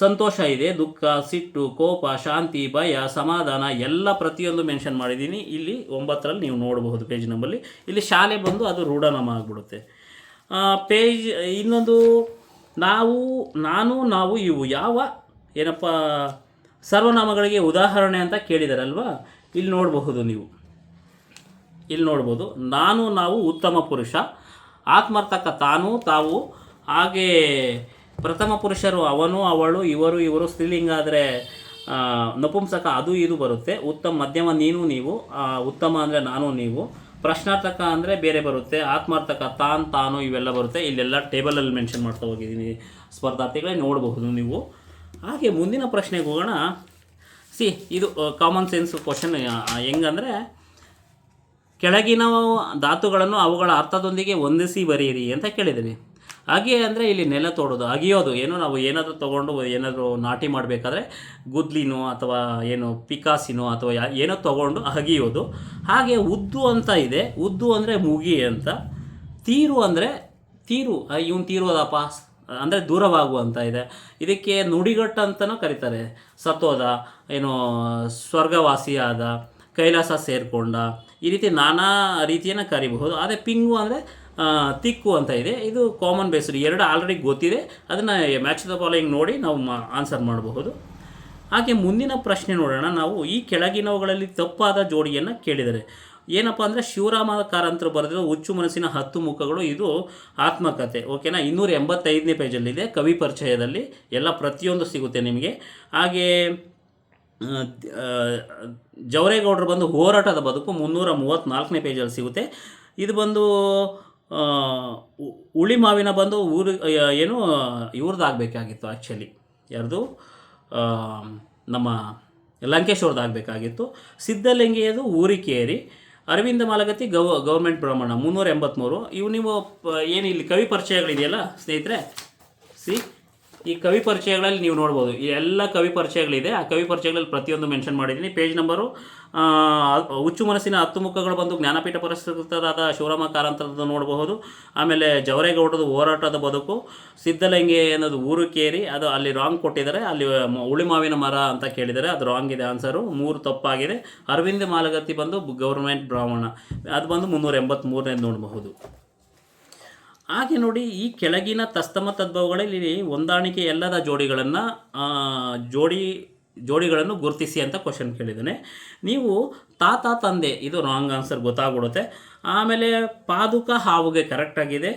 ಸಂತೋಷ ಇದೆ, ದುಃಖ, ಸಿಟ್ಟು, ಕೋಪ, ಶಾಂತಿ, ಭಯ, ಸಮಾಧಾನ ಎಲ್ಲ ಪ್ರತಿಯೊಂದು ಮೆನ್ಷನ್ ಮಾಡಿದ್ದೀನಿ. ಇಲ್ಲಿ 9ರಲ್ಲಿ ನೀವು ನೋಡಬಹುದು ಪೇಜ್ ನಂಬರಲ್ಲಿ. ಇಲ್ಲಿ ಶಾಲೆ ಬಂದು ಅದು ರೂಢನಾಮ ಆಗಿಬಿಡುತ್ತೆ. ಪೇಜ್ ಇನ್ನೊಂದು ನಾವು ಇವು ಯಾವ ಏನಪ್ಪ ಸರ್ವನಾಮಗಳಿಗೆ ಉದಾಹರಣೆ ಅಂತ ಕೇಳಿದಾರಲ್ವ, ಇಲ್ಲಿ ನೋಡಬಹುದು ನೀವು. ಇಲ್ಲಿ ನೋಡ್ಬೋದು, ನಾವು ಉತ್ತಮ ಪುರುಷ, ಆತ್ಮಾರ್ಥಕ ತಾನು ತಾವು. ಹಾಗೆ ಪ್ರಥಮ ಪುರುಷರು ಅವನು ಅವಳು ಇವರು. ಸ್ತ್ರೀಲಿಂಗ ಆದರೆ ನಪುಂಸಕ ಅದು ಇದು ಬರುತ್ತೆ. ಉತ್ತಮ ಮಧ್ಯಮ ನೀನು ನೀವು. ಉತ್ತಮ ಅಂದರೆ ನಾನು ನೀವು. ಪ್ರಶ್ನಾರ್ಥಕ ಅಂದರೆ ಬೇರೆ ಬರುತ್ತೆ. ಆತ್ಮಾರ್ಥಕ ತಾನು ಇವೆಲ್ಲ ಬರುತ್ತೆ. ಇಲ್ಲೆಲ್ಲ ಟೇಬಲಲ್ಲಿ ಮೆನ್ಷನ್ ಮಾಡ್ತಾ ಹೋಗಿದ್ದೀನಿ ಸ್ಪರ್ಧಾರ್ಥಿಗಳೇ, ನೋಡಬಹುದು ನೀವು. ಹಾಗೆ ಮುಂದಿನ ಪ್ರಶ್ನೆಗೆ ಹೋಗೋಣ. ಇದು ಕಾಮನ್ ಸೆನ್ಸ್ ಕ್ವಶನ್. ಹೆಂಗಂದರೆ, ಕೆಳಗಿನ ಧಾತುಗಳನ್ನು ಅವುಗಳ ಅರ್ಥದೊಂದಿಗೆ ಹೊಂದಿಸಿ ಬರೆಯಿರಿ ಅಂತ ಕೇಳಿದ್ದೀನಿ. ಹಾಗೆ ಅಂದರೆ ಇಲ್ಲಿ ನೆಲ ತೋಡೋದು, ಅಗಿಯೋದು. ನಾವು ಏನಾದರೂ ತೊಗೊಂಡು ಏನಾದರೂ ನಾಟಿ ಮಾಡಬೇಕಾದ್ರೆ ಗುದ್ಲಿನೋ ಅಥವಾ ಪಿಕಾಸಿನೋ ಅಥವಾ ಏನೋ ತೊಗೊಂಡು ಅಗಿಯೋದು. ಹಾಗೆ ಉದ್ದು ಅಂತ ಇದೆ, ಉದ್ದು ಅಂದರೆ ಮುಗಿ ಅಂತ. ತೀರು ಅಂದರೆ ಇವನು ತೀರೋದಪ್ಪ ಅಂದರೆ ದೂರವಾಗುವಂತ ಇದೆ. ಇದಕ್ಕೆ ನುಡಿಗಟ್ಟು ಅಂತಲೂ ಕರೀತಾರೆ. ಸತ್ತೋದ, ಸ್ವರ್ಗವಾಸಿಯಾದ, ಕೈಲಾಸ ಸೇರಿಕೊಂಡ, ಈ ರೀತಿ ನಾನಾ ರೀತಿಯನ್ನು ಕರಿಬಹುದು. ಅದೇ ಪಿಂಗು ಅಂದರೆ ತಿಕ್ಕು ಅಂತ ಇದೆ. ಇದು ಕಾಮನ್ ಬೇಸ್ಡ್, ಎರಡು ಆಲ್ರೆಡಿ ಗೊತ್ತಿದೆ. ಅದನ್ನು ಮ್ಯಾಚ್ ದ ಫಾಲೋಯಿಂಗ್ ನೋಡಿ ನಾವು ಆನ್ಸರ್ ಮಾಡಬಹುದು. ಹಾಗೆ ಮುಂದಿನ ಪ್ರಶ್ನೆ ನೋಡೋಣ. ನಾವು ಈ ಕೆಳಗಿನವುಗಳಲ್ಲಿ ತಪ್ಪಾದ ಜೋಡಿಯನ್ನು ಕೇಳಿದರೆ ಏನಪ್ಪ ಅಂದರೆ, ಶಿವರಾಮ ಕಾರಂತರು ಬರೆದಿರೋ ಹುಚ್ಚು ಮನಸ್ಸಿನ 10 ಮುಖಗಳು. ಇದು ಆತ್ಮಕಥೆ. ಓಕೆನಾ? 285ನೇ ಪೇಜಲ್ಲಿದೆ. ಕವಿ ಪರಿಚಯದಲ್ಲಿ ಎಲ್ಲ ಪ್ರತಿಯೊಂದು ಸಿಗುತ್ತೆ ನಿಮಗೆ. ಹಾಗೆ ಜವರೇಗೌಡರು ಬಂದು ಹೋರಾಟದ ಬದುಕು 334ನೇ ಪೇಜಲ್ಲಿ ಸಿಗುತ್ತೆ. ಇದು ಬಂದು ಹುಳಿ ಮಾವಿನ ಬಂದು ಇವ್ರದ್ದಾಗಬೇಕಾಗಿತ್ತು. ಆ್ಯಕ್ಚುಲಿ ಯಾರ್ದು, ನಮ್ಮ ಲಂಕೇಶ್ವರದಾಗಬೇಕಾಗಿತ್ತು. ಸಿದ್ಧಲಿಂಗಿಯದು ಊರಿಕೇರಿ. ಅರವಿಂದ ಮಾಲಗತ್ತಿ ಗೌರ್ಮೆಂಟ್ ಬ್ರಾಹ್ಮಣ 383. ನೀವು ಇಲ್ಲಿ ಕವಿ ಪರಿಚಯಗಳಿದೆಯಲ್ಲ ಸ್ನೇಹಿತರೆ, ಈ ಕವಿ ಪರಿಚಯಗಳಲ್ಲಿ ನೀವು ನೋಡ್ಬೋದು. ಈ ಎಲ್ಲ ಕವಿ ಪರಿಚಯಗಳಿದೆ. ಆ ಕವಿ ಪರಿಚಯಗಳಲ್ಲಿ ಪ್ರತಿಯೊಂದು ಮೆನ್ಷನ್ ಮಾಡಿದ್ದೀನಿ. ಪೇಜ್ ನಂಬರು ಹುಚ್ಚು ಮನಸ್ಸಿನ 10 ಮುಖಗಳು ಬಂದು ಜ್ಞಾನಪೀಠ ಪುರಸ್ಕೃತರಾದ ಶಿವರಾಮ ಕಾರಂತರದ್ದು ನೋಡಬಹುದು. ಆಮೇಲೆ ಜವರೇಗೌಡರದು ಹೋರಾಟದ ಬದುಕು. ಸಿದ್ಧಲಿಂಗಿ ಅನ್ನೋದು ಊರುಕೇರಿ, ಅದು ಅಲ್ಲಿ ರಾಂಗ್ ಕೊಟ್ಟಿದ್ದಾರೆ. ಅಲ್ಲಿ ಹುಳಿಮಾವಿನ ಮರ ಅಂತ ಕೇಳಿದ್ದಾರೆ, ಅದು ರಾಂಗ್ ಇದೆ ಆನ್ಸರು. 3 ತಪ್ಪಾಗಿದೆ. ಅರವಿಂದ ಮಾಲಗತ್ತಿ ಬಂದು ಗೌರ್ಮೆಂಟ್ ಬ್ರಾಹ್ಮಣ, ಅದು ಬಂದು 383 ನೋಡಬಹುದು. ಹಾಗೆ ನೋಡಿ, ಈ ಕೆಳಗಿನ ತಸ್ತಮ ತದ್ಭವಗಳಲ್ಲಿ ಹೊಂದಾಣಿಕೆ ಎಲ್ಲದ ಜೋಡಿಗಳನ್ನು ಗುರುತಿಸಿ ಅಂತ ಕ್ವಶನ್ ಕೇಳಿದ್ದಾನೆ. ನೀವು ತಾತ ತಂದೆ, ಇದು ರಾಂಗ್ ಆನ್ಸರ್ ಗೊತ್ತಾಗ್ಬಿಡುತ್ತೆ. ಆಮೇಲೆ ಪಾದುಕ ಹಾವುಗೆ ಕರೆಕ್ಟಾಗಿದೆ.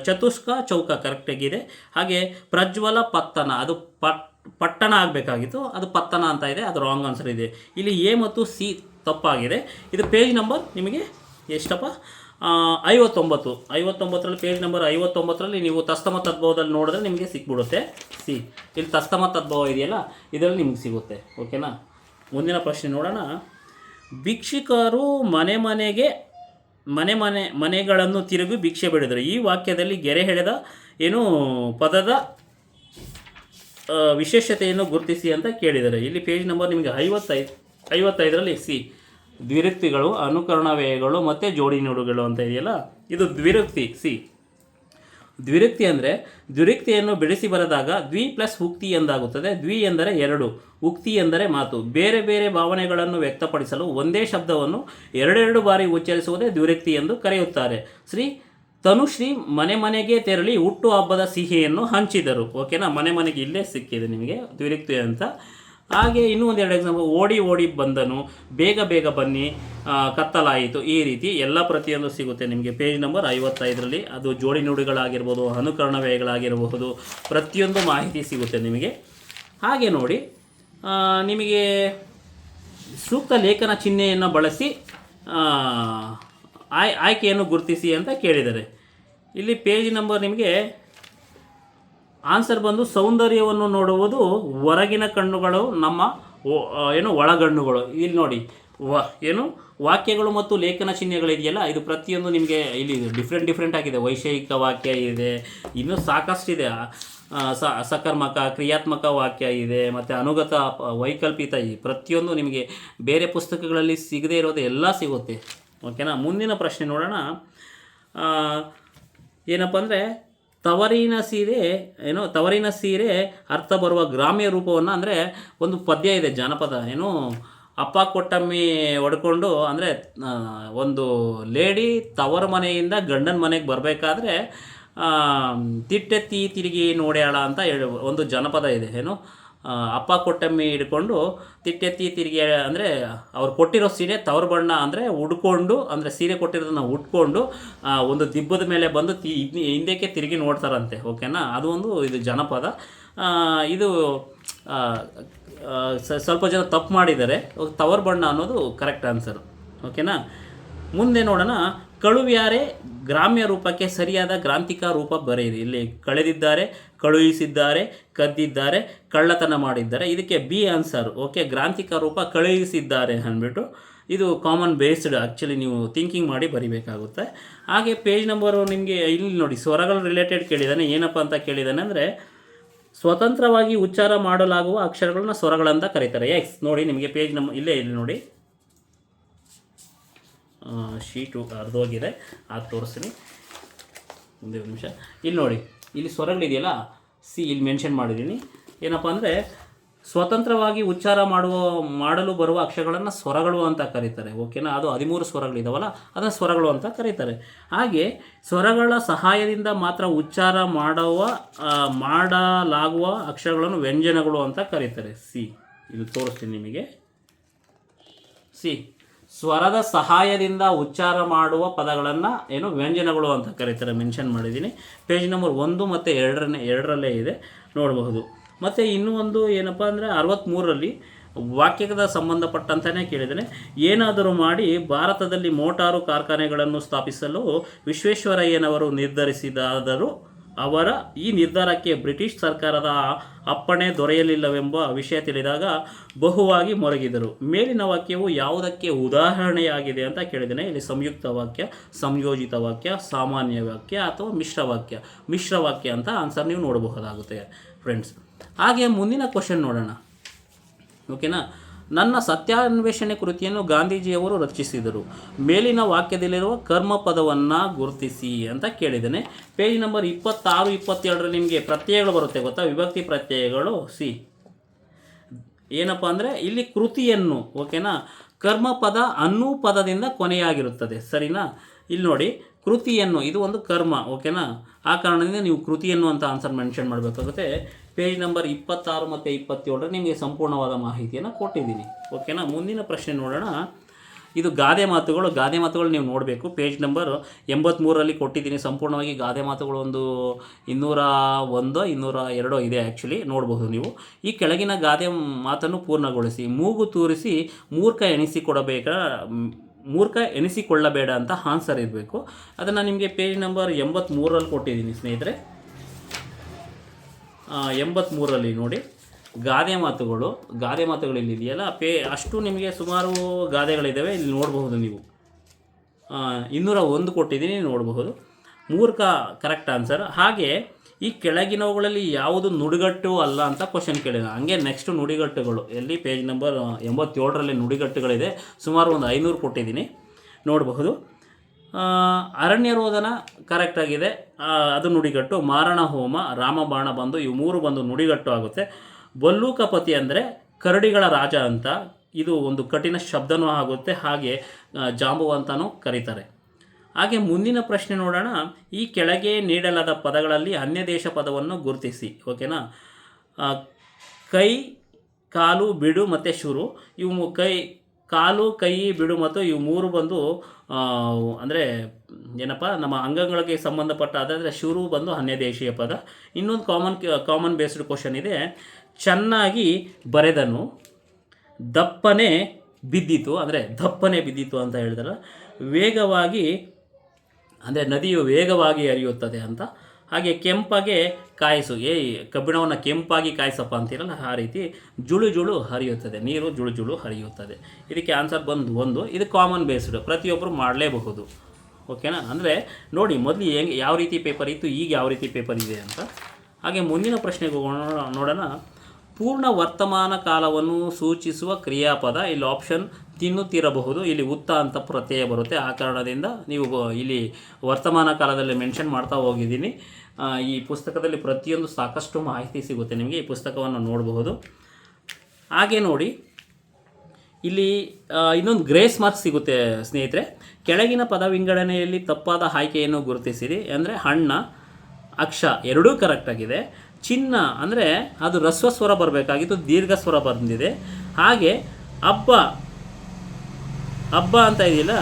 ಚತುಷ್ಕ ಚೌಕ ಕರೆಕ್ಟಾಗಿದೆ. ಹಾಗೆ ಪ್ರಜ್ವಲ ಪತ್ತನ, ಅದು ಪಟ್ಟಣ ಆಗಬೇಕಾಗಿತ್ತು, ಅದು ಪತ್ತನ ಅಂತ ಇದೆ, ಅದು ರಾಂಗ್ ಆನ್ಸರ್ ಇದೆ. ಇಲ್ಲಿ ಎ ಮತ್ತು ಸಿ ತಪ್ಪಾಗಿದೆ. ಇದು ಪೇಜ್ ನಂಬರ್ ನಿಮಗೆ ಎಷ್ಟಪ್ಪ, ಐವತ್ತೊಂಬತ್ತರಲ್ಲಿ ಪೇಜ್ ನಂಬರ್ 59ರಲ್ಲಿ ನೀವು ತಸ್ತಮ ತದ್ಭವದಲ್ಲಿ ನೋಡಿದ್ರೆ ನಿಮಗೆ ಸಿಕ್ಬಿಡುತ್ತೆ. ಸಿ ಇಲ್ಲಿ ತಸ್ತಮ ತದ್ಭವ ಇದೆಯಲ್ಲ, ಇದರಲ್ಲಿ ನಿಮ್ಗೆ ಸಿಗುತ್ತೆ. ಓಕೆನಾ. ಮುಂದಿನ ಪ್ರಶ್ನೆ ನೋಡೋಣ. ಭಿಕ್ಷುಕರು ಮನೆಗಳನ್ನು ತಿರುಗಿ ಭಿಕ್ಷೆ ಬೇಡಿದರು. ಈ ವಾಕ್ಯದಲ್ಲಿ ಗೆರೆ ಎಳೆದ ಪದದ ವಿಶೇಷತೆಯನ್ನು ಗುರುತಿಸಿ ಅಂತ ಕೇಳಿದ್ದಾರೆ. ಇಲ್ಲಿ ಪೇಜ್ ನಂಬರ್ ನಿಮಗೆ 55ರಲ್ಲಿ ಸಿ ದ್ವಿರುಕ್ತಿಗಳು, ಅನುಕರಣವ್ಯಯಗಳು ಮತ್ತು ಜೋಡಿ ನುಡಿಗಳು ಅಂತ ಇದೆಯಲ್ಲ, ಇದು ದ್ವಿರುಕ್ತಿ. ಸಿ ದ್ವಿರುಕ್ತಿ ಅಂದರೆ ದ್ವಿರುಕ್ತಿಯನ್ನು ಬಿಡಿಸಿ ಬರೆದಾಗ ದ್ವಿ ಪ್ಲಸ್ ಉಕ್ತಿ ಎಂದಾಗುತ್ತದೆ. ದ್ವಿ ಎಂದರೆ ಎರಡು, ಉಕ್ತಿ ಎಂದರೆ ಮಾತು. ಬೇರೆ ಬೇರೆ ಭಾವನೆಗಳನ್ನು ವ್ಯಕ್ತಪಡಿಸಲು ಒಂದೇ ಶಬ್ದವನ್ನು ಎರಡೆರಡು ಬಾರಿ ಉಚ್ಚರಿಸುವುದೇ ದ್ವಿರುಕ್ತಿ ಎಂದು ಕರೆಯುತ್ತಾರೆ. ತನುಶ್ರೀ ಮನೆಗೆ ತೆರಳಿ ಹುಟ್ಟು ಹಬ್ಬದ ಸಿಹಿಯನ್ನು ಹಂಚಿದರು. ಓಕೆನಾ. ಮನೆಗೆ ಇಲ್ಲೇ ಸಿಕ್ಕಿದೆ ನಿಮಗೆ ದ್ವಿರುಕ್ತಿ ಅಂತ. ಹಾಗೆ ಇನ್ನೂ ಒಂದೆರಡು ಎಕ್ಸಾಂಪಲ್, ಓಡಿ ಬಂದನು, ಬೇಗ ಬನ್ನಿ, ಕತ್ತಲಾಯಿತು. ಈ ರೀತಿ ಎಲ್ಲ ಪ್ರತಿಯೊಂದು ಸಿಗುತ್ತೆ ನಿಮಗೆ ಪೇಜ್ ನಂಬರ್ 55ರಲ್ಲಿ. ಅದು ಜೋಡಿ ನುಡಿಗಳಾಗಿರ್ಬೋದು, ಅನುಕರಣವ್ಯಯಗಳಾಗಿರಬಹುದು, ಪ್ರತಿಯೊಂದು ಮಾಹಿತಿ ಸಿಗುತ್ತೆ ನಿಮಗೆ. ಹಾಗೆ ನೋಡಿ, ನಿಮಗೆ ಸೂಕ್ತ ಲೇಖನ ಚಿಹ್ನೆಯನ್ನು ಬಳಸಿ ಆಯ್ಕೆಯನ್ನು ಗುರುತಿಸಿ ಅಂತ ಕೇಳಿದ್ದಾರೆ. ಇಲ್ಲಿ ಪೇಜ್ ನಂಬರ್ ನಿಮಗೆ ಆನ್ಸರ್ ಬಂದು ಸೌಂದರ್ಯವನ್ನು ನೋಡುವುದು ಹೊರಗಿನ ಕಣ್ಣುಗಳು, ನಮ್ಮ ಒಳಗಣ್ಣುಗಳು. ಇಲ್ಲಿ ನೋಡಿ ವಾಕ್ಯಗಳು ಮತ್ತು ಲೇಖನ ಚಿಹ್ನೆಗಳಿದೆಯಲ್ಲ, ಇದು ಪ್ರತಿಯೊಂದು ನಿಮಗೆ ಇಲ್ಲಿ ಡಿಫ್ರೆಂಟ್ ಆಗಿದೆ. ವೈಷಯಿಕ ವಾಕ್ಯ ಇದೆ, ಇನ್ನೂ ಸಾಕಷ್ಟಿದೆ. ಸಕರ್ಮಕ, ಕ್ರಿಯಾತ್ಮಕ ವಾಕ್ಯ ಇದೆ, ಮತ್ತು ಅನುಗತ, ವೈಕಲ್ಪಿತ, ಈ ಪ್ರತಿಯೊಂದು ನಿಮಗೆ ಬೇರೆ ಪುಸ್ತಕಗಳಲ್ಲಿ ಸಿಗದೇ ಇರೋದು ಎಲ್ಲ ಸಿಗುತ್ತೆ. ಓಕೆನಾ. ಮುಂದಿನ ಪ್ರಶ್ನೆ ನೋಡೋಣ. ಏನಪ್ಪ ಅಂದರೆ ತವರಿನ ಸೀರೆ ಅರ್ಥ ಬರುವ ಗ್ರಾಮ್ಯ ರೂಪವನ್ನು, ಅಂದರೆ ಒಂದು ಪದ್ಯ ಇದೆ, ಜಾನಪದ. ಅಪ್ಪ ಕೊಟ್ಟಮ್ಮಿ ಹೊಡ್ಕೊಂಡು, ಅಂದರೆ ಒಂದು ಲೇಡಿ ತವರ ಮನೆಯಿಂದ ಗಂಡನ ಮನೆಗೆ ಬರಬೇಕಾದ್ರೆ ತಿಟ್ಟೆತ್ತಿ ತಿರುಗಿ ನೋಡ್ಯಾಳ ಅಂತ ಒಂದು ಜನಪದ ಇದೆ. ಅಪ್ಪ ಕೊಟ್ಟಮ್ಮಿ ಹಿಡ್ಕೊಂಡು ತಿಟ್ಟೆತ್ತಿ ತಿರುಗಿ, ಅಂದರೆ ಅವ್ರು ಕೊಟ್ಟಿರೋ ಸೀರೆ ತವರ ಬಣ್ಣ, ಅಂದರೆ ಉಡ್ಕೊಂಡು, ಅಂದರೆ ಸೀರೆ ಕೊಟ್ಟಿರೋದನ್ನ ಉಟ್ಕೊಂಡು ಒಂದು ದಿಬ್ಬದ ಮೇಲೆ ಬಂದು ಹಿಂದಕ್ಕೆ ತಿರುಗಿ ನೋಡ್ತಾರಂತೆ. ಓಕೆನಾ. ಅದು ಒಂದು ಇದು ಜನಪದ. ಇದು ಸ್ವಲ್ಪ ಜನ ತಪ್ಪು ಮಾಡಿದ್ದಾರೆ. ತವರ ಬಣ್ಣ ಅನ್ನೋದು ಕರೆಕ್ಟ್ ಆನ್ಸರ್. ಓಕೆನಾ. ಮುಂದೆ ನೋಡೋಣ. ಕಳುವ್ಯಾರೆ ಗ್ರಾಮ್ಯ ರೂಪಕ್ಕೆ ಸರಿಯಾದ ಗ್ರಾಂಥಿಕ ರೂಪ ಬರೆಯಿರಿ. ಇಲ್ಲಿ ಕಳೆದಿದ್ದಾರೆ, ಕಳುಹಿಸಿದ್ದಾರೆ, ಕದ್ದಿದ್ದಾರೆ, ಕಳ್ಳತನ ಮಾಡಿದ್ದಾರೆ. ಇದಕ್ಕೆ ಬಿ ಆನ್ಸರ್. ಓಕೆ. ಗ್ರಾಂಥಿಕ ರೂಪ ಕಳುಹಿಸಿದ್ದಾರೆ ಅಂದ್ಬಿಟ್ಟು ಇದು ಕಾಮನ್ ಬೇಸ್ಡ್. ಆ್ಯಕ್ಚುಲಿ ನೀವು ಥಿಂಕಿಂಗ್ ಮಾಡಿ ಬರಿಬೇಕಾಗುತ್ತೆ. ಹಾಗೆ ಪೇಜ್ ನಂಬರು ನಿಮಗೆ ಇಲ್ಲಿ ನೋಡಿ, ಸ್ವರಗಳು ರಿಲೇಟೆಡ್ ಕೇಳಿದ್ದಾನೆ. ಏನಪ್ಪ ಅಂತ ಕೇಳಿದ್ದಾನೆ ಅಂದರೆ, ಸ್ವತಂತ್ರವಾಗಿ ಉಚ್ಚಾರ ಮಾಡಲಾಗುವ ಅಕ್ಷರಗಳನ್ನ ಸ್ವರಗಳಂತ ಕರೀತಾರೆ. ಎಕ್ಸ್ ನೋಡಿ ನಿಮಗೆ ಪೇಜ್ ನಂಬರ್ ಇಲ್ಲಿ ನೋಡಿ, ಶೀಟು ಅರ್ಧೋಗಿದೆ, ಅದು ತೋರಿಸ್ತೀನಿ. ಒಂದೇ ಒಂದು ನಿಮಿಷ. ಇಲ್ಲಿ ನೋಡಿ, ಇಲ್ಲಿ ಸ್ವರಗಳಿದೆಯಲ್ಲ, ಸಿ ಇಲ್ಲಿ ಮೆನ್ಷನ್ ಮಾಡಿದ್ದೀನಿ. ಏನಪ್ಪ ಅಂದರೆ, ಸ್ವತಂತ್ರವಾಗಿ ಉಚ್ಚಾರ ಮಾಡಲು ಬರುವ ಅಕ್ಷರಗಳನ್ನು ಸ್ವರಗಳು ಅಂತ ಕರೀತಾರೆ. ಓಕೆನಾ. ಅದು 13 ಸ್ವರಗಳಿದಾವಲ್ಲ, ಅದನ್ನು ಸ್ವರಗಳು ಅಂತ ಕರೀತಾರೆ. ಹಾಗೆ ಸ್ವರಗಳ ಸಹಾಯದಿಂದ ಮಾತ್ರ ಉಚ್ಚಾರ ಮಾಡಲಾಗುವ ಅಕ್ಷರಗಳನ್ನು ವ್ಯಂಜನಗಳು ಅಂತ ಕರೀತಾರೆ. ಸಿ ಇಲ್ಲಿ ತೋರಿಸ್ತೀನಿ ನಿಮಗೆ. ಸಿ ಸ್ವರದ ಸಹಾಯದಿಂದ ಉಚ್ಚಾರ ಮಾಡುವ ಪದಗಳನ್ನು ವ್ಯಂಜನಗಳು ಅಂತ ಕರೀತಾರೆ. ಮೆನ್ಷನ್ ಮಾಡಿದ್ದೀನಿ. ಪೇಜ್ ನಂಬರ್ 1 ಮತ್ತು 2ರಲ್ಲೇ ಇದೆ, ನೋಡಬಹುದು. ಮತ್ತು ಇನ್ನೂ ಒಂದು ಏನಪ್ಪ ಅಂದರೆ 63ರಲ್ಲಿ ವಾಕ್ಯದ ಸಂಬಂಧಪಟ್ಟಂತಲೇ ಕೇಳಿದ್ದೇನೆ. ಏನಾದರೂ ಮಾಡಿ ಭಾರತದಲ್ಲಿ ಮೋಟಾರು ಕಾರ್ಖಾನೆಗಳನ್ನು ಸ್ಥಾಪಿಸಲು ವಿಶ್ವೇಶ್ವರಯ್ಯನವರು ನಿರ್ಧರಿಸಿದಾದರೂ ಅವರ ಈ ನಿರ್ಧಾರಕ್ಕೆ ಬ್ರಿಟಿಷ್ ಸರ್ಕಾರದ ಅಪ್ಪಣೆ ದೊರೆಯಲಿಲ್ಲವೆಂಬ ವಿಷಯ ತಿಳಿದಾಗ ಬಹುವಾಗಿ ಮೊರಗಿದರು. ಮೇಲಿನ ವಾಕ್ಯವು ಯಾವುದಕ್ಕೆ ಉದಾಹರಣೆಯಾಗಿದೆ ಅಂತ ಕೇಳಿದ್ದೇನೆ. ಇಲ್ಲಿ ಸಂಯುಕ್ತ ವಾಕ್ಯ, ಸಂಯೋಜಿತ ವಾಕ್ಯ, ಸಾಮಾನ್ಯ ವಾಕ್ಯ ಅಥವಾ ಮಿಶ್ರವಾಕ್ಯ ಅಂತ ಆನ್ಸರ್ ನೀವು ನೋಡಬಹುದಾಗುತ್ತೆ ಫ್ರೆಂಡ್ಸ್. ಹಾಗೆ ಮುಂದಿನ ಕ್ವಶನ್ ನೋಡೋಣ. ಓಕೆನಾ. ನನ್ನ ಸತ್ಯಾನ್ವೇಷಣೆ ಕೃತಿಯನ್ನು ಗಾಂಧೀಜಿಯವರು ರಚಿಸಿದರು. ಮೇಲಿನ ವಾಕ್ಯದಲ್ಲಿರುವ ಕರ್ಮ ಪದವನ್ನು ಗುರುತಿಸಿ ಅಂತ ಕೇಳಿದ್ದೇನೆ. ಪೇಜ್ ನಂಬರ್ 26, 27ರಲ್ಲಿ ನಿಮಗೆ ಪ್ರತ್ಯಯಗಳು ಬರುತ್ತೆ, ಗೊತ್ತಾ, ವಿಭಕ್ತಿ ಪ್ರತ್ಯಯಗಳು. ಸಿ ಏನಪ್ಪ ಅಂದರೆ ಇಲ್ಲಿ ಕೃತಿಯನ್ನು, ಓಕೆನಾ, ಕರ್ಮ ಪದ ಅನ್ನೂ ಪದದಿಂದ ಕೊನೆಯಾಗಿರುತ್ತದೆ. ಸರಿನಾ. ಇಲ್ಲಿ ನೋಡಿ, ಕೃತಿಯನ್ನು, ಇದು ಒಂದು ಕರ್ಮ. ಓಕೆನಾ. ಆ ಕಾರಣದಿಂದ ನೀವು ಕೃತಿಯನ್ನು ಅಂತ ಆನ್ಸರ್ ಮೆನ್ಷನ್ ಮಾಡಬೇಕಾಗುತ್ತೆ. ಪೇಜ್ ನಂಬರ್ 26 ಮತ್ತು 27 ನಿಮಗೆ ಸಂಪೂರ್ಣವಾದ ಮಾಹಿತಿಯನ್ನು ಕೊಟ್ಟಿದ್ದೀನಿ. ಓಕೆನಾ. ಮುಂದಿನ ಪ್ರಶ್ನೆ ನೋಡೋಣ. ಇದು ಗಾದೆ ಮಾತುಗಳು ನೀವು ನೋಡಬೇಕು. ಪೇಜ್ ನಂಬರ್ 83ರಲ್ಲಿ ಕೊಟ್ಟಿದ್ದೀನಿ ಸಂಪೂರ್ಣವಾಗಿ. ಗಾದೆ ಮಾತುಗಳು ಒಂದು 201, 202 ಇದೆ ಆ್ಯಕ್ಚುಲಿ, ನೋಡಬಹುದು ನೀವು. ಈ ಕೆಳಗಿನ ಗಾದೆ ಮಾತನ್ನು ಪೂರ್ಣಗೊಳಿಸಿ. ಮೂಗು ತೂರಿಸಿ ಮೂರ್ಖ ಮೂರ್ಖ ಎನಿಸಿಕೊಳ್ಳಬೇಡ ಅಂತ ಆನ್ಸರ್ ಇರಬೇಕು. ಅದನ್ನು ನಿಮಗೆ ಪೇಜ್ ನಂಬರ್ 83ರಲ್ಲಿ ಕೊಟ್ಟಿದ್ದೀನಿ ಸ್ನೇಹಿತರೆ. 83ರಲ್ಲಿ ನೋಡಿ, ಗಾದೆ ಮಾತುಗಳು ಇಲ್ಲಿದೆಯಲ್ಲ, ಅಷ್ಟು ನಿಮಗೆ ಸುಮಾರು ಗಾದೆಗಳಿದ್ದಾವೆ, ಇಲ್ಲಿ ನೋಡಬಹುದು ನೀವು. 201 ಕೊಟ್ಟಿದ್ದೀನಿ, ನೋಡಬಹುದು. ಮೂರ್ಖ ಕರೆಕ್ಟ್ ಆನ್ಸರ್. ಹಾಗೆ ಈ ಕೆಳಗಿನವುಗಳಲ್ಲಿ ಯಾವುದು ನುಡಿಗಟ್ಟು ಅಲ್ಲ ಅಂತ ಕ್ವಶನ್ ಕೇಳಿದ. ಹಂಗೆ ನೆಕ್ಸ್ಟ್ ನುಡಿಗಟ್ಟುಗಳು ಎಲ್ಲಿ ಪೇಜ್ ನಂಬರ್ 87ರಲ್ಲಿ ನುಡಿಗಟ್ಟುಗಳಿದೆ, ಸುಮಾರು ಒಂದು 500 ಕೊಟ್ಟಿದ್ದೀನಿ, ನೋಡಬಹುದು. ಅರಣ್ಯ ರೋದನ ಕರೆಕ್ಟಾಗಿದೆ, ಅದು ನುಡಿಗಟ್ಟು. ಮಾರಣ ಹೋಮ, ರಾಮಬಾಣ ಬಂದು, ಇವು 3 ಬಂದು ನುಡಿಗಟ್ಟು ಆಗುತ್ತೆ. ಬಲ್ಲೂಕಪತಿ ಅಂದರೆ ಕರಡಿಗಳ ರಾಜ ಅಂತ, ಇದು ಒಂದು ಕಠಿಣ ಶಬ್ದನೂ ಆಗುತ್ತೆ, ಹಾಗೆ ಜಾಂಬುವಂತನೂ ಕರೀತಾರೆ. ಹಾಗೆ ಮುಂದಿನ ಪ್ರಶ್ನೆ ನೋಡೋಣ. ಈ ಕೆಳಗೆ ನೀಡಲಾದ ಪದಗಳಲ್ಲಿ ಅನ್ಯ ದೇಶ ಪದವನ್ನು ಗುರುತಿಸಿ. ಓಕೆನಾ. ಕೈ, ಕಾಲು, ಬಿಡು ಮತ್ತು ಶುರು, ಇವು ಕಾಲು, ಕೈ, ಬಿಡು ಮತ್ತು ಇವು 3 ಬಂದು ಅಂದರೆ ಏನಪ್ಪ, ನಮ್ಮ ಅಂಗಗಳಿಗೆ ಸಂಬಂಧಪಟ್ಟ ಅದಾದರೆ ಶುರು ಬಂದು ಅನ್ಯ ದೇಶೀಯ ಪದ. ಇನ್ನೊಂದು ಕಾಮನ್ ಬೇಸ್ಡ್ ಕ್ವಶನ್ ಇದೆ. ಚೆನ್ನಾಗಿ ಬರೆದನು, ದಪ್ಪನೆ ಬಿದ್ದಿತು, ಅಂದರೆ ದಪ್ಪನೆ ಬಿದ್ದಿತು ಅಂತ ಹೇಳಿದ್ರೆ, ವೇಗವಾಗಿ ಅಂದರೆ ನದಿಯು ವೇಗವಾಗಿ ಹರಿಯುತ್ತದೆ ಅಂತ. ಹಾಗೆ ಕೆಂಪಾಗೆ ಕಾಯಿಸು, ಕಬ್ಬಿಣವನ್ನು ಕೆಂಪಾಗಿ ಕಾಯಿಸಪ್ಪ ಅಂತೀರಲ್ಲ, ಆ ರೀತಿ ಜುಳು ಜುಳು ಹರಿಯುತ್ತದೆ, ನೀರು ಜುಳು ಜುಳು ಹರಿಯುತ್ತದೆ. ಇದಕ್ಕೆ ಆನ್ಸರ್ ಬಂದು 1. ಇದು ಕಾಮನ್ ಬೇಸ್ಡ್, ಪ್ರತಿಯೊಬ್ಬರು ಮಾಡಲೇಬಹುದು. ಓಕೆನಾ. ಅಂದರೆ ನೋಡಿ, ಮೊದಲು ಯಾವ ರೀತಿ ಪೇಪರ್ ಇತ್ತು, ಈಗ ಯಾವ ರೀತಿ ಪೇಪರ್ ಇದೆ ಅಂತ. ಹಾಗೆ ಮುಂದಿನ ಪ್ರಶ್ನೆಗೆ ನೋಡೋಣ. ಪೂರ್ಣ ವರ್ತಮಾನ ಕಾಲವನ್ನು ಸೂಚಿಸುವ ಕ್ರಿಯಾಪದ, ಇಲ್ಲಿ ಆಪ್ಷನ್ ತಿನ್ನುತ್ತಿರಬಹುದು, ಇಲ್ಲಿ ಉತ್ತ ಅಂತ ಪ್ರತ್ಯಯ ಬರುತ್ತೆ. ಆ ಕಾರಣದಿಂದ ನೀವು ಇಲ್ಲಿ ವರ್ತಮಾನ ಕಾಲದಲ್ಲಿ ಮೆನ್ಷನ್ ಮಾಡ್ತಾ ಹೋಗಿದ್ದೀನಿ. ಈ ಪುಸ್ತಕದಲ್ಲಿ ಪ್ರತಿಯೊಂದು ಸಾಕಷ್ಟು ಮಾಹಿತಿ ಸಿಗುತ್ತೆ ನಿಮಗೆ, ಈ ಪುಸ್ತಕವನ್ನು ನೋಡಬಹುದು. ಹಾಗೆ ನೋಡಿ, ಇಲ್ಲಿ ಇನ್ನೊಂದು ಗ್ರೇಸ್ ಮಾರ್ಕ್ಸ್ ಸಿಗುತ್ತೆ ಸ್ನೇಹಿತರೆ. ಕೆಳಗಿನ ಪದ ವಿಂಗಡಣೆಯಲ್ಲಿ ತಪ್ಪಾದ ಆಯ್ಕೆಯನ್ನು ಗುರುತಿಸಿರಿ. ಅಂದರೆ ಹಣ್ಣ, ಅಕ್ಷ ಎರಡೂ ಕರೆಕ್ಟಾಗಿದೆ. ಚಿನ್ನ ಅಂದರೆ ಅದು ರಸ್ವ ಸ್ವರ ಬರಬೇಕಾಗಿತ್ತು, ದೀರ್ಘ ಸ್ವರ ಬಂದಿದೆ. ಹಾಗೆ ಹಬ್ಬ ಅಂತ ಇದೆಯಲ್ಲ,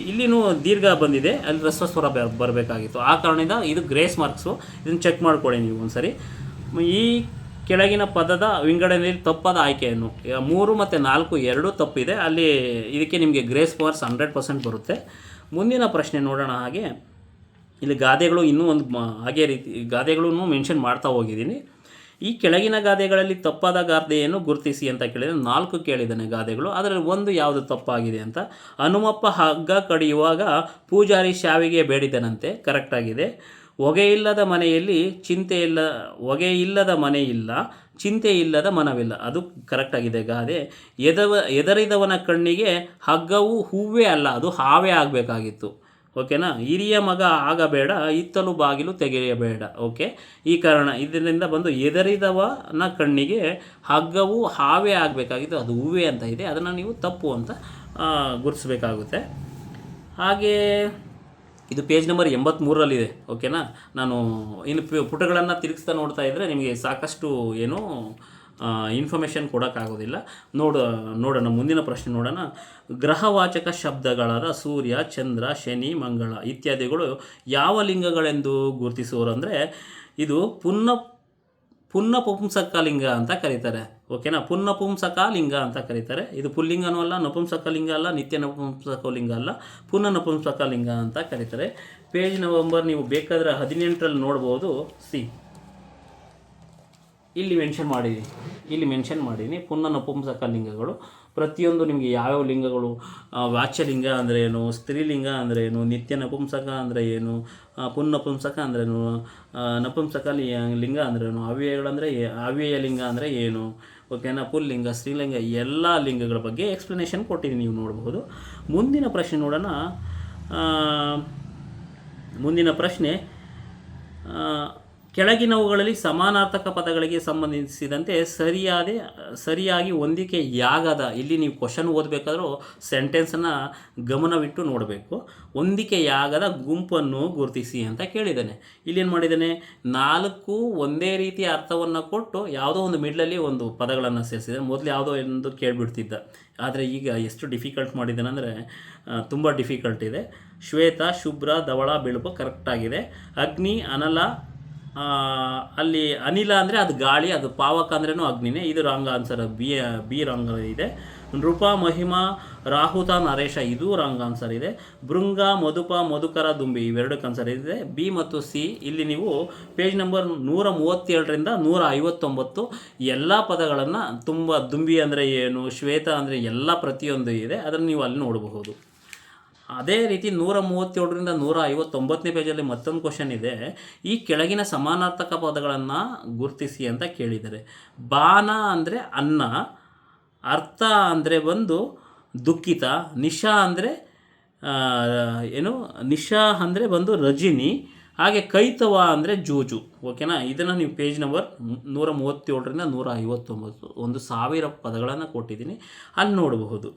ಇಲ್ಲಿನೂ ದೀರ್ಘ ಬಂದಿದೆ, ಅಲ್ಲಿ ರಸ್ವ ಸ್ವರ ಬರಬೇಕಾಗಿತ್ತು. ಆ ಕಾರಣದಿಂದ ಇದು ಗ್ರೇಸ್ ಮಾರ್ಕ್ಸು, ಇದನ್ನು ಚೆಕ್ ಮಾಡ್ಕೊಳ್ಳಿ ನೀವು ಒಂದ್ಸರಿ. ಈ ಕೆಳಗಿನ ಪದದ ವಿಂಗಡಣೆಯಲ್ಲಿ ತಪ್ಪಾದ ಆಯ್ಕೆಯನ್ನು 3 ಮತ್ತು 4 ಎರಡೂ ತಪ್ಪಿದೆ, ಅಲ್ಲಿ ಇದಕ್ಕೆ ನಿಮಗೆ ಗ್ರೇಸ್ ಮಾರ್ಕ್ಸ್ 100% ಬರುತ್ತೆ. ಮುಂದಿನ ಪ್ರಶ್ನೆ ನೋಡೋಣ. ಹಾಗೆ ಇಲ್ಲಿ ಗಾದೆಗಳು ಇನ್ನೂ ಒಂದು ಹಾಗೆ ರೀತಿ ಗಾದೆಗಳನ್ನು ಮೆನ್ಷನ್ ಮಾಡ್ತಾ ಹೋಗಿದ್ದೀನಿ. ಈ ಕೆಳಗಿನ ಗಾದೆಗಳಲ್ಲಿ ತಪ್ಪಾದ ಗಾದೆಯನ್ನು ಗುರುತಿಸಿ ಅಂತ ಕೇಳಿದರೆ 4 ಕೇಳಿದ್ದಾನೆ ಗಾದೆಗಳು, ಅದರಲ್ಲಿ ಒಂದು ಯಾವುದು ತಪ್ಪಾಗಿದೆ ಅಂತ. ಹನುಮಪ್ಪ ಹಗ್ಗ ಕಡಿಯುವಾಗ ಪೂಜಾರಿ ಶಾವಿಗೆ ಬೇಡಿದನಂತೆ, ಕರೆಕ್ಟಾಗಿದೆ. ಹೊಗೆ ಇಲ್ಲದ ಮನೆಯಲ್ಲಿ ಹೊಗೆ ಇಲ್ಲದ ಮನೆ ಇಲ್ಲ, ಚಿಂತೆ ಇಲ್ಲದ ಮನವಿಲ್ಲ, ಅದು ಕರೆಕ್ಟಾಗಿದೆ ಗಾದೆ. ಎದರಿದವನ ಕಣ್ಣಿಗೆ ಹಗ್ಗವು ಹೂವೇ ಅಲ್ಲ, ಅದು ಹಾವೇ ಆಗಬೇಕಾಗಿತ್ತು. ಓಕೆನಾ. ಹಿರಿಯ ಮಗ ಆಗಬೇಡ, ಇತ್ತಲು ಬಾಗಿಲು ತೆಗೆಯಬೇಡ. ಓಕೆ, ಈ ಕಾರಣ ಇದರಿಂದ ಬಂದು ಎದರಿದವನ ಕಣ್ಣಿಗೆ ಹಗ್ಗವು ಹಾವೇ ಆಗಬೇಕಾಗಿತ್ತು, ಅದು ಹೂವೇ ಅಂತ ಇದೆ, ಅದನ್ನು ನೀವು ತಪ್ಪು ಅಂತ ಗುರುತಿಸಬೇಕಾಗುತ್ತೆ. ಹಾಗೆ ಇದು ಪೇಜ್ ನಂಬರ್ 83ರಲ್ಲಿದೆ. ಓಕೆನಾ. ನಾನು ಇನ್ನು ಪುಟಗಳನ್ನು ತಿರುಗಿಸ್ತಾ ನೋಡ್ತಾ ಇದ್ದರೆ ನಿಮಗೆ ಸಾಕಷ್ಟು ಏನು ಇನ್ಫಾರ್ಮೇಷನ್ ಕೊಡೋಕ್ಕಾಗೋದಿಲ್ಲ. ನೋಡೋಣ ಮುಂದಿನ ಪ್ರಶ್ನೆ ನೋಡೋಣ. ಗ್ರಹವಾಚಕ ಶಬ್ದಗಳಾದ ಸೂರ್ಯ, ಚಂದ್ರ, ಶನಿ, ಮಂಗಳ ಇತ್ಯಾದಿಗಳು ಯಾವ ಲಿಂಗಗಳೆಂದು ಗುರುತಿಸುವರು ಅಂದರೆ, ಇದು ಪುನ್ನಪುಂಸಕ ಲಿಂಗ ಅಂತ ಕರೀತಾರೆ. ಓಕೆನಾ. ಪುನ್ನಪುಂಸಕ ಲಿಂಗ ಅಂತ ಕರೀತಾರೆ. ಇದು ಪುಲ್ಲಿಂಗನೂ ಅಲ್ಲ, ನಪುಂಸಕ ಲಿಂಗ ಅಲ್ಲ, ನಿತ್ಯ ನಪುಂಸಕ ಲಿಂಗ ಅಲ್ಲ, ಪುನಃ ನಪುಂಸಕ ಲಿಂಗ ಅಂತ ಕರೀತಾರೆ. ಪೇಜ್ ನಂಬರ್ ನೀವು ಬೇಕಾದರೆ 18ರಲ್ಲಿ ನೋಡ್ಬೋದು. ಇಲ್ಲಿ ಮೆನ್ಷನ್ ಮಾಡಿದ್ದೀನಿ ಪುನಃ ನಪುಂಸಕ ಲಿಂಗಗಳು. ಪ್ರತಿಯೊಂದು ನಿಮಗೆ ಯಾವ್ಯಾವ ಲಿಂಗಗಳು, ವಾಚ್ಯಲಿಂಗ ಅಂದರೆ ಏನು, ಸ್ತ್ರೀಲಿಂಗ ಅಂದರೆ ಏನು, ನಿತ್ಯ ನಪುಂಸಕ ಅಂದರೆ ಏನು, ಪುನ್ನಪುಂಸಕ ಅಂದ್ರೇನು, ನಪುಂಸಕ ಲಿಂಗ ಅಂದ್ರೇನು, ಅವ್ಯಯ ಲಿಂಗ ಅಂದರೆ ಏನು, ಓಕೆನಾ, ಪುಲ್ಲಿಂಗ, ಸ್ತ್ರೀಲಿಂಗ ಎಲ್ಲ ಲಿಂಗಗಳ ಬಗ್ಗೆ ಎಕ್ಸ್ಪ್ಲನೇಷನ್ ಕೊಟ್ಟಿದ್ದೀನಿ, ನೀವು ನೋಡಬಹುದು. ಮುಂದಿನ ಪ್ರಶ್ನೆ ನೋಡೋಣ. ಮುಂದಿನ ಪ್ರಶ್ನೆ, ಕೆಳಗಿನವುಗಳಲ್ಲಿ ಸಮಾನಾರ್ಥಕ ಪದಗಳಿಗೆ ಸಂಬಂಧಿಸಿದಂತೆ ಸರಿಯಾಗಿ ಹೊಂದಿಕೆಯಾಗದ, ಇಲ್ಲಿ ನೀವು ಕ್ವಶನ್ ಓದಬೇಕಾದ್ರೂ ಸೆಂಟೆನ್ಸನ್ನು ಗಮನವಿಟ್ಟು ನೋಡಬೇಕು. ಹೊಂದಿಕೆಯಾಗದ ಗುಂಪನ್ನು ಗುರುತಿಸಿ ಅಂತ ಕೇಳಿದ್ದಾನೆ. ಇಲ್ಲೇನು ಮಾಡಿದ್ದಾನೆ, 4 ಒಂದೇ ರೀತಿಯ ಅರ್ಥವನ್ನು ಕೊಟ್ಟು ಯಾವುದೋ ಒಂದು ಮಿಡ್ಲಲ್ಲಿ ಒಂದು ಪದಗಳನ್ನು ಸೇರಿಸಿದ್ದಾನೆ. ಮೊದಲು ಯಾವುದೋ ಎಂದು ಕೇಳಿಬಿಡ್ತಿದ್ದ, ಆದರೆ ಈಗ ಎಷ್ಟು ಡಿಫಿಕಲ್ಟ್ ಮಾಡಿದ್ದಾನೆ ಅಂದರೆ ತುಂಬ ಡಿಫಿಕಲ್ಟ್ ಇದೆ. ಶ್ವೇತ, ಶುಭ್ರ, ಧವಳ, ಬಿಳುಪು ಕರೆಕ್ಟಾಗಿದೆ. ಅಗ್ನಿ, ಅನಲ, ಅಲ್ಲಿ ಅನಿಲ ಅಂದರೆ ಅದು ಗಾಳಿ, ಅದು ಪಾವಕ ಅಂದ್ರೂ ಅಗ್ನಿನೇ. ಇದು ರಾಂಗ್ ಆನ್ಸರ್, ಬಿ ರಾಂಗ್ ಇದೆ. ನೃಪ, ಮಹಿಮಾ, ರಾಹುತ, ನರೇಶ ಇದು ರಾಂಗ್ ಆನ್ಸರ್ ಇದೆ. ಭೃಂಗ, ಮಧುಪ, ಮಧುಕರ, ದುಂಬಿ ಇವೆರಡಕ್ಕೆ ಆನ್ಸರ್ ಇದೆ. ಬಿ ಮತ್ತು ಸಿ. ಇಲ್ಲಿ ನೀವು ಪೇಜ್ ನಂಬರ್ 137ರಿಂದ 159 ಎಲ್ಲ ಪದಗಳನ್ನು ತುಂಬ, ದುಂಬಿ ಅಂದರೆ ಏನು, ಶ್ವೇತ ಅಂದರೆ ಎಲ್ಲ ಪ್ರತಿಯೊಂದು ಇದೆ, ಅದನ್ನು ನೀವು ಅಲ್ಲಿ ನೋಡಬಹುದು. ಅದೇ ರೀತಿ 137ರಿಂದ 159ನೇ ಪೇಜಲ್ಲಿ ಮತ್ತೊಂದು ಕ್ವಶನ್ ಇದೆ. ಈ ಕೆಳಗಿನ ಸಮಾನಾರ್ಥಕ ಪದಗಳನ್ನು ಗುರುತಿಸಿ ಅಂತ ಕೇಳಿದ್ದಾರೆ. ಬಾನ ಅಂದರೆ ಅನ್ನ, ಅರ್ಥ ಅಂದರೆ ಬಂದು ದುಃಖಿತ, ನಿಶಾ ಅಂದರೆ ಏನು, ನಿಶಾ ಅಂದರೆ ಬಂದು ರಜಿನಿ, ಹಾಗೆ ಕೈತವ ಅಂದರೆ ಜೂಜು. ಓಕೆನಾ? ಇದನ್ನು ನೀವು ಪೇಜ್ ನಂಬರ್ 137ರಿಂದ 159 1000 ಪದಗಳನ್ನು ಕೊಟ್ಟಿದ್ದೀನಿ, ಅಲ್ಲಿ ನೋಡಬಹುದು.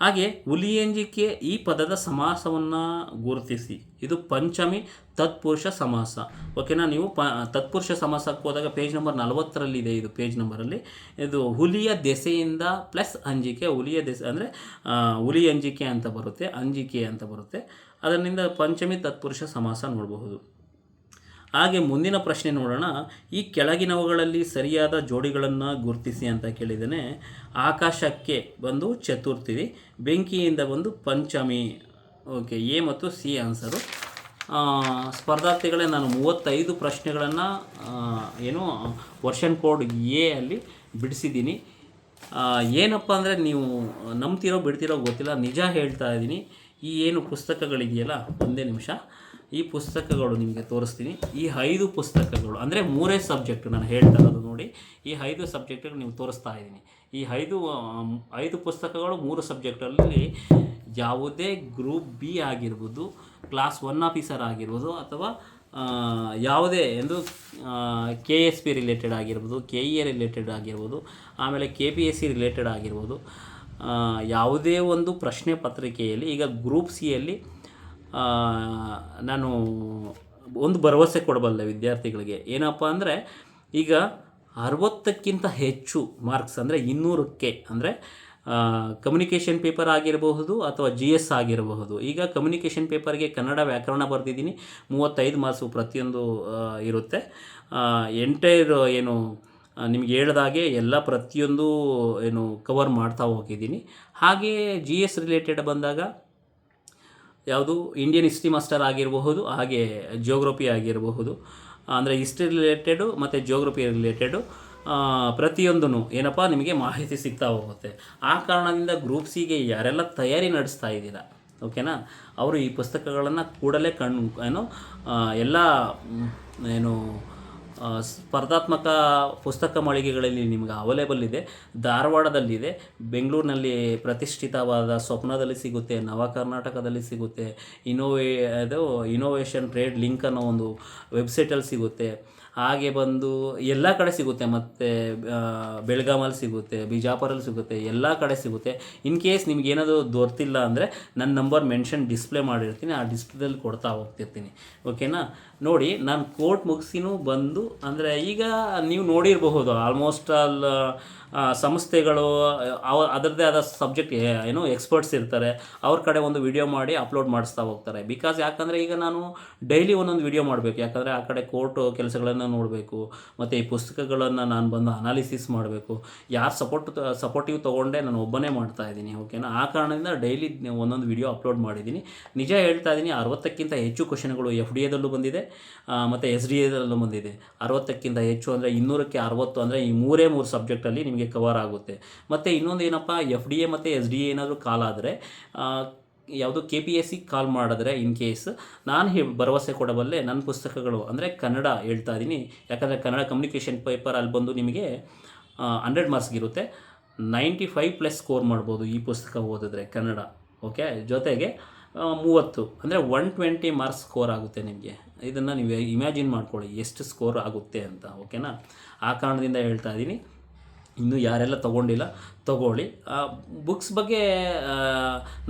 ಹಾಗೆ ಹುಲಿಯಂಜಿಕೆ ಈ ಪದದ ಸಮಾಸವನ್ನು ಗುರುತಿಸಿ. ಇದು ಪಂಚಮಿ ತತ್ಪುರುಷ ಸಮಾಸ. ಓಕೆನಾ? ನೀವು ತತ್ಪುರುಷ ಸಮಾಸಕ್ಕೆ ಹೋದಾಗ ಪೇಜ್ ನಂಬರ್ 40ರಲ್ಲಿ ಇದೆ. ಇದು ಪೇಜ್ ನಂಬರಲ್ಲಿ ಇದು ಹುಲಿಯ ದೆಸೆಯಿಂದ ಪ್ಲಸ್ ಅಂಜಿಕೆ. ಹುಲಿಯ ದೆಸೆ ಅಂದರೆ ಹುಲಿ ಅಂಜಿಕೆ ಅಂತ ಬರುತ್ತೆ, ಅಂಜಿಕೆ ಅಂತ ಬರುತ್ತೆ. ಅದರಿಂದ ಪಂಚಮಿ ತತ್ಪುರುಷ ಸಮಾಸ ನೋಡಬಹುದು. ಹಾಗೆ ಮುಂದಿನ ಪ್ರಶ್ನೆ ನೋಡೋಣ. ಈ ಕೆಳಗಿನವುಗಳಲ್ಲಿ ಸರಿಯಾದ ಜೋಡಿಗಳನ್ನು ಗುರುತಿಸಿ ಅಂತ ಕೇಳಿದ್ದೇನೆ. ಆಕಾಶಕ್ಕೆ ಬಂದು ಚತುರ್ಥಿ, ಬೆಂಕಿಯಿಂದ ಬಂದು ಪಂಚಮಿ. ಓಕೆ, ಎ ಮತ್ತು ಸಿ ಆನ್ಸರು. ಸ್ಪರ್ಧಾರ್ಥಿಗಳೇ, ನಾನು 35 ಪ್ರಶ್ನೆಗಳನ್ನು ಏನು ವರ್ಷನ್ ಕೋಡ್ ಎ ಅಲ್ಲಿ ಬಿಡಿಸಿದ್ದೀನಿ. ಏನಪ್ಪ ಅಂದರೆ ನೀವು ನಂಬ್ತಿರೋ ಬಿಡ್ತಿರೋ ಗೊತ್ತಿಲ್ಲ, ನಿಜ ಹೇಳ್ತಾ ಇದ್ದೀನಿ. ಈ ಏನು ಪುಸ್ತಕಗಳಿದೆಯಲ್ಲ, ಒಂದೇ ನಿಮಿಷ, ಈ ಪುಸ್ತಕಗಳು ನಿಮಗೆ ತೋರಿಸ್ತೀನಿ. ಈ 5 ಪುಸ್ತಕಗಳು ಅಂದರೆ 3 ಸಬ್ಜೆಕ್ಟ್ ನಾನು ಹೇಳ್ತಾ ಇರೋದು ನೋಡಿ. ಈ 5 ಸಬ್ಜೆಕ್ಟ್ಗಳು ನೀವು ತೋರಿಸ್ತಾ ಇದ್ದೀನಿ. ಈ 5 ಪುಸ್ತಕಗಳು 3 ಸಬ್ಜೆಕ್ಟಲ್ಲಿ ಯಾವುದೇ ಗ್ರೂಪ್ ಬಿ ಆಗಿರ್ಬೋದು, ಕ್ಲಾಸ್ 1 ಆಫೀಸರ್ ಆಗಿರ್ಬೋದು, ಅಥವಾ ಯಾವುದೇ ಎಂದು KSP ರಿಲೇಟೆಡ್ ಆಗಿರ್ಬೋದು, KEA ರಿಲೇಟೆಡ್ ಆಗಿರ್ಬೋದು, ಆಮೇಲೆ KPSC ರಿಲೇಟೆಡ್ ಆಗಿರ್ಬೋದು, ಯಾವುದೇ ಒಂದು ಪ್ರಶ್ನೆ ಪತ್ರಿಕೆಯಲ್ಲಿ ಈಗ ಗ್ರೂಪ್ ಸಿಯಲ್ಲಿ ನಾನು ಒಂದು ಭರವಸೆ ಕೊಡಬಲ್ಲೆ ವಿದ್ಯಾರ್ಥಿಗಳಿಗೆ. ಏನಪ್ಪ ಅಂದರೆ ಈಗ 60ಕ್ಕಿಂತ ಹೆಚ್ಚು ಮಾರ್ಕ್ಸ್ ಅಂದರೆ 200ಕ್ಕೆ ಅಂದರೆ ಕಮ್ಯುನಿಕೇಷನ್ ಪೇಪರ್ ಆಗಿರಬಹುದು ಅಥವಾ GS ಆಗಿರಬಹುದು. ಈಗ ಕಮ್ಯುನಿಕೇಷನ್ ಪೇಪರ್ಗೆ ಕನ್ನಡ ವ್ಯಾಕರಣ ಬರೆದಿದ್ದೀನಿ, 35 ಮಾರ್ಕ್ಸು ಪ್ರತಿಯೊಂದು ಇರುತ್ತೆ. ಎಂಟೈರ್ ಏನು ನಿಮಗೆ ಹೇಳ್ದಾಗೆ ಎಲ್ಲ ಪ್ರತಿಯೊಂದು ಏನು ಕವರ್ ಮಾಡ್ತಾ ಹೋಗಿದ್ದೀನಿ. ಹಾಗೆ GS ರಿಲೇಟೆಡ್ ಬಂದಾಗ ಯಾವುದು ಇಂಡಿಯನ್ ಹಿಸ್ಟ್ರಿ ಮಾಸ್ಟರ್ ಆಗಿರಬಹುದು, ಹಾಗೆ ಜಿಯೋಗ್ರಫಿ ಆಗಿರಬಹುದು, ಅಂದರೆ ಹಿಸ್ಟ್ರಿ ರಿಲೇಟೆಡು ಮತ್ತು ಜಿಯೋಗ್ರಫಿ ರಿಲೇಟೆಡು ಪ್ರತಿಯೊಂದೂ ಏನಪ್ಪ ನಿಮಗೆ ಮಾಹಿತಿ ಸಿಗ್ತಾ ಹೋಗುತ್ತೆ. ಆ ಕಾರಣದಿಂದ ಗ್ರೂಪ್ ಸಿಗೆ ಯಾರೆಲ್ಲ ತಯಾರಿ ನಡೆಸ್ತಾ ಇದ್ದೀರಾ, ಓಕೆನಾ, ಅವರು ಈ ಪುಸ್ತಕಗಳನ್ನು ಕೂಡಲೇ ಎಲ್ಲ ಏನು ಸ್ಪರ್ಧಾತ್ಮಕ ಪುಸ್ತಕ ಮಳಿಗೆಗಳಲ್ಲಿ ನಿಮಗೆ ಅವೈಲೇಬಲ್ ಇದೆ. ಧಾರವಾಡದಲ್ಲಿದೆ, ಬೆಂಗಳೂರಿನಲ್ಲಿ ಪ್ರತಿಷ್ಠಿತವಾದ ಸ್ವಪ್ನದಲ್ಲಿ ಸಿಗುತ್ತೆ, ನವ ಕರ್ನಾಟಕದಲ್ಲಿ ಸಿಗುತ್ತೆ, ಇನೋವೇಷನ್ ಟ್ರೇಡ್ ಲಿಂಕ್ ಅನ್ನೋ ಒಂದು ವೆಬ್ಸೈಟಲ್ಲಿ ಸಿಗುತ್ತೆ. ಹಾಗೆ ಬಂದು ಎಲ್ಲ ಕಡೆ ಸಿಗುತ್ತೆ, ಮತ್ತು ಬೆಳಗಾಮಲ್ಲಿ ಸಿಗುತ್ತೆ, ಬಿಜಾಪುರಲ್ಲಿ ಸಿಗುತ್ತೆ, ಎಲ್ಲ ಕಡೆ ಸಿಗುತ್ತೆ. ಇನ್ ಕೇಸ್ ನಿಮಗೇನಾದರೂ ದೊರೆತಿಲ್ಲ ಅಂದರೆ ನನ್ನ ನಂಬರ್ ಮೆನ್ಷನ್ ಡಿಸ್ಪ್ಲೇ ಮಾಡಿರ್ತೀನಿ, ಆ ಡಿಸ್ಪ್ಲೇದಲ್ಲಿ ಕೊಡ್ತಾ ಹೋಗ್ತಿರ್ತೀನಿ. ಓಕೆನಾ? ನೋಡಿ, ನಾನು ಕೋರ್ಟ್ ಮುಗಿಸಿನೂ ಬಂದು ಅಂದರೆ ಈಗ ನೀವು ನೋಡಿರಬಹುದು ಆಲ್ಮೋಸ್ಟ್ ಸಂಸ್ಥೆಗಳು ಅದರದ್ದೇ ಆದ ಸಬ್ಜೆಕ್ಟ್ ಏನು ಎಕ್ಸ್ಪರ್ಟ್ಸ್ ಇರ್ತಾರೆ, ಅವ್ರ ಕಡೆ ಒಂದು ವಿಡಿಯೋ ಮಾಡಿ ಅಪ್ಲೋಡ್ ಮಾಡಿಸ್ತಾ ಹೋಗ್ತಾರೆ. ಬಿಕಾಸ್ ಯಾಕಂದರೆ ಈಗ ನಾನು ಡೈಲಿ ಒಂದೊಂದು ವಿಡಿಯೋ ಮಾಡಬೇಕು, ಯಾಕಂದರೆ ಆ ಕಡೆ ಕೋರ್ಟ್ ಕೆಲಸಗಳನ್ನು ನೋಡಬೇಕು, ಮತ್ತು ಈ ಪುಸ್ತಕಗಳನ್ನು ನಾನು ಬಂದು ಅನಾಲಿಸಿಸ್ ಮಾಡಬೇಕು. ಯಾರು ಸಪೋರ್ಟಿವ್ ತೊಗೊಂಡೆ ನಾನು ಒಬ್ಬನೇ ಮಾಡ್ತಾಯಿದ್ದೀನಿ. ಓಕೆನಾ? ಆ ಕಾರಣದಿಂದ ಡೈಲಿ ಒಂದೊಂದು ವಿಡಿಯೋ ಅಪ್ಲೋಡ್ ಮಾಡಿದ್ದೀನಿ. ನಿಜ ಹೇಳ್ತಾ ಇದ್ದೀನಿ, 60ಕ್ಕಿಂತ ಹೆಚ್ಚು ಕ್ವಶನ್ಗಳು FDA ಬಂದಿದೆ ಮತ್ತು SDAದಲ್ಲೂ ಬಂದಿದೆ. 60ಕ್ಕಿಂತ ಹೆಚ್ಚು ಅಂದರೆ 200ಕ್ಕೆ 60 ಅಂದರೆ ಈ 3 ಸಬ್ಜೆಕ್ಟಲ್ಲಿ ನಿಮಗೆ ಕವರ್ ಆಗುತ್ತೆ. ಮತ್ತು ಇನ್ನೊಂದು ಏನಪ್ಪ, FDA ಮತ್ತು SDA ಏನಾದರೂ ಕಾಲ್ ಆದರೆ, ಯಾವುದು KPSC ಕಾಲ್ ಮಾಡಿದ್ರೆ ಇನ್ ಕೇಸ್ ನಾನು ಭರವಸೆ ಕೊಡಬಲ್ಲೆ. ನನ್ನ ಪುಸ್ತಕಗಳು ಅಂದರೆ ಕನ್ನಡ ಹೇಳ್ತಾ ಇದ್ದೀನಿ, ಯಾಕಂದರೆ ಕನ್ನಡ ಕಮ್ಯುನಿಕೇಷನ್ ಪೇಪರ್ ಅಲ್ಲಿ ಬಂದು ನಿಮಗೆ 100 ಮಾರ್ಕ್ಸ್ಗಿರುತ್ತೆ, 95+ ಸ್ಕೋರ್ ಮಾಡ್ಬೋದು ಈ ಪುಸ್ತಕ ಓದಿದ್ರೆ ಕನ್ನಡ. ಓಕೆ, ಜೊತೆಗೆ 30 ಅಂದರೆ 120 ಮಾರ್ಕ್ಸ್ ಸ್ಕೋರ್ ಆಗುತ್ತೆ ನಿಮಗೆ. ಇದನ್ನು ನೀವು ಇಮ್ಯಾಜಿನ್ ಮಾಡ್ಕೊಳ್ಳಿ ಎಷ್ಟು ಸ್ಕೋರ್ ಆಗುತ್ತೆ ಅಂತ. ಓಕೆನಾ? ಆ ಕಾರಣದಿಂದ ಹೇಳ್ತಾ ಇದ್ದೀನಿ. ಇನ್ನೂ ಯಾರೆಲ್ಲ ತೊಗೊಂಡಿಲ್ಲ ತೊಗೊಳ್ಳಿ. ಬುಕ್ಸ್ ಬಗ್ಗೆ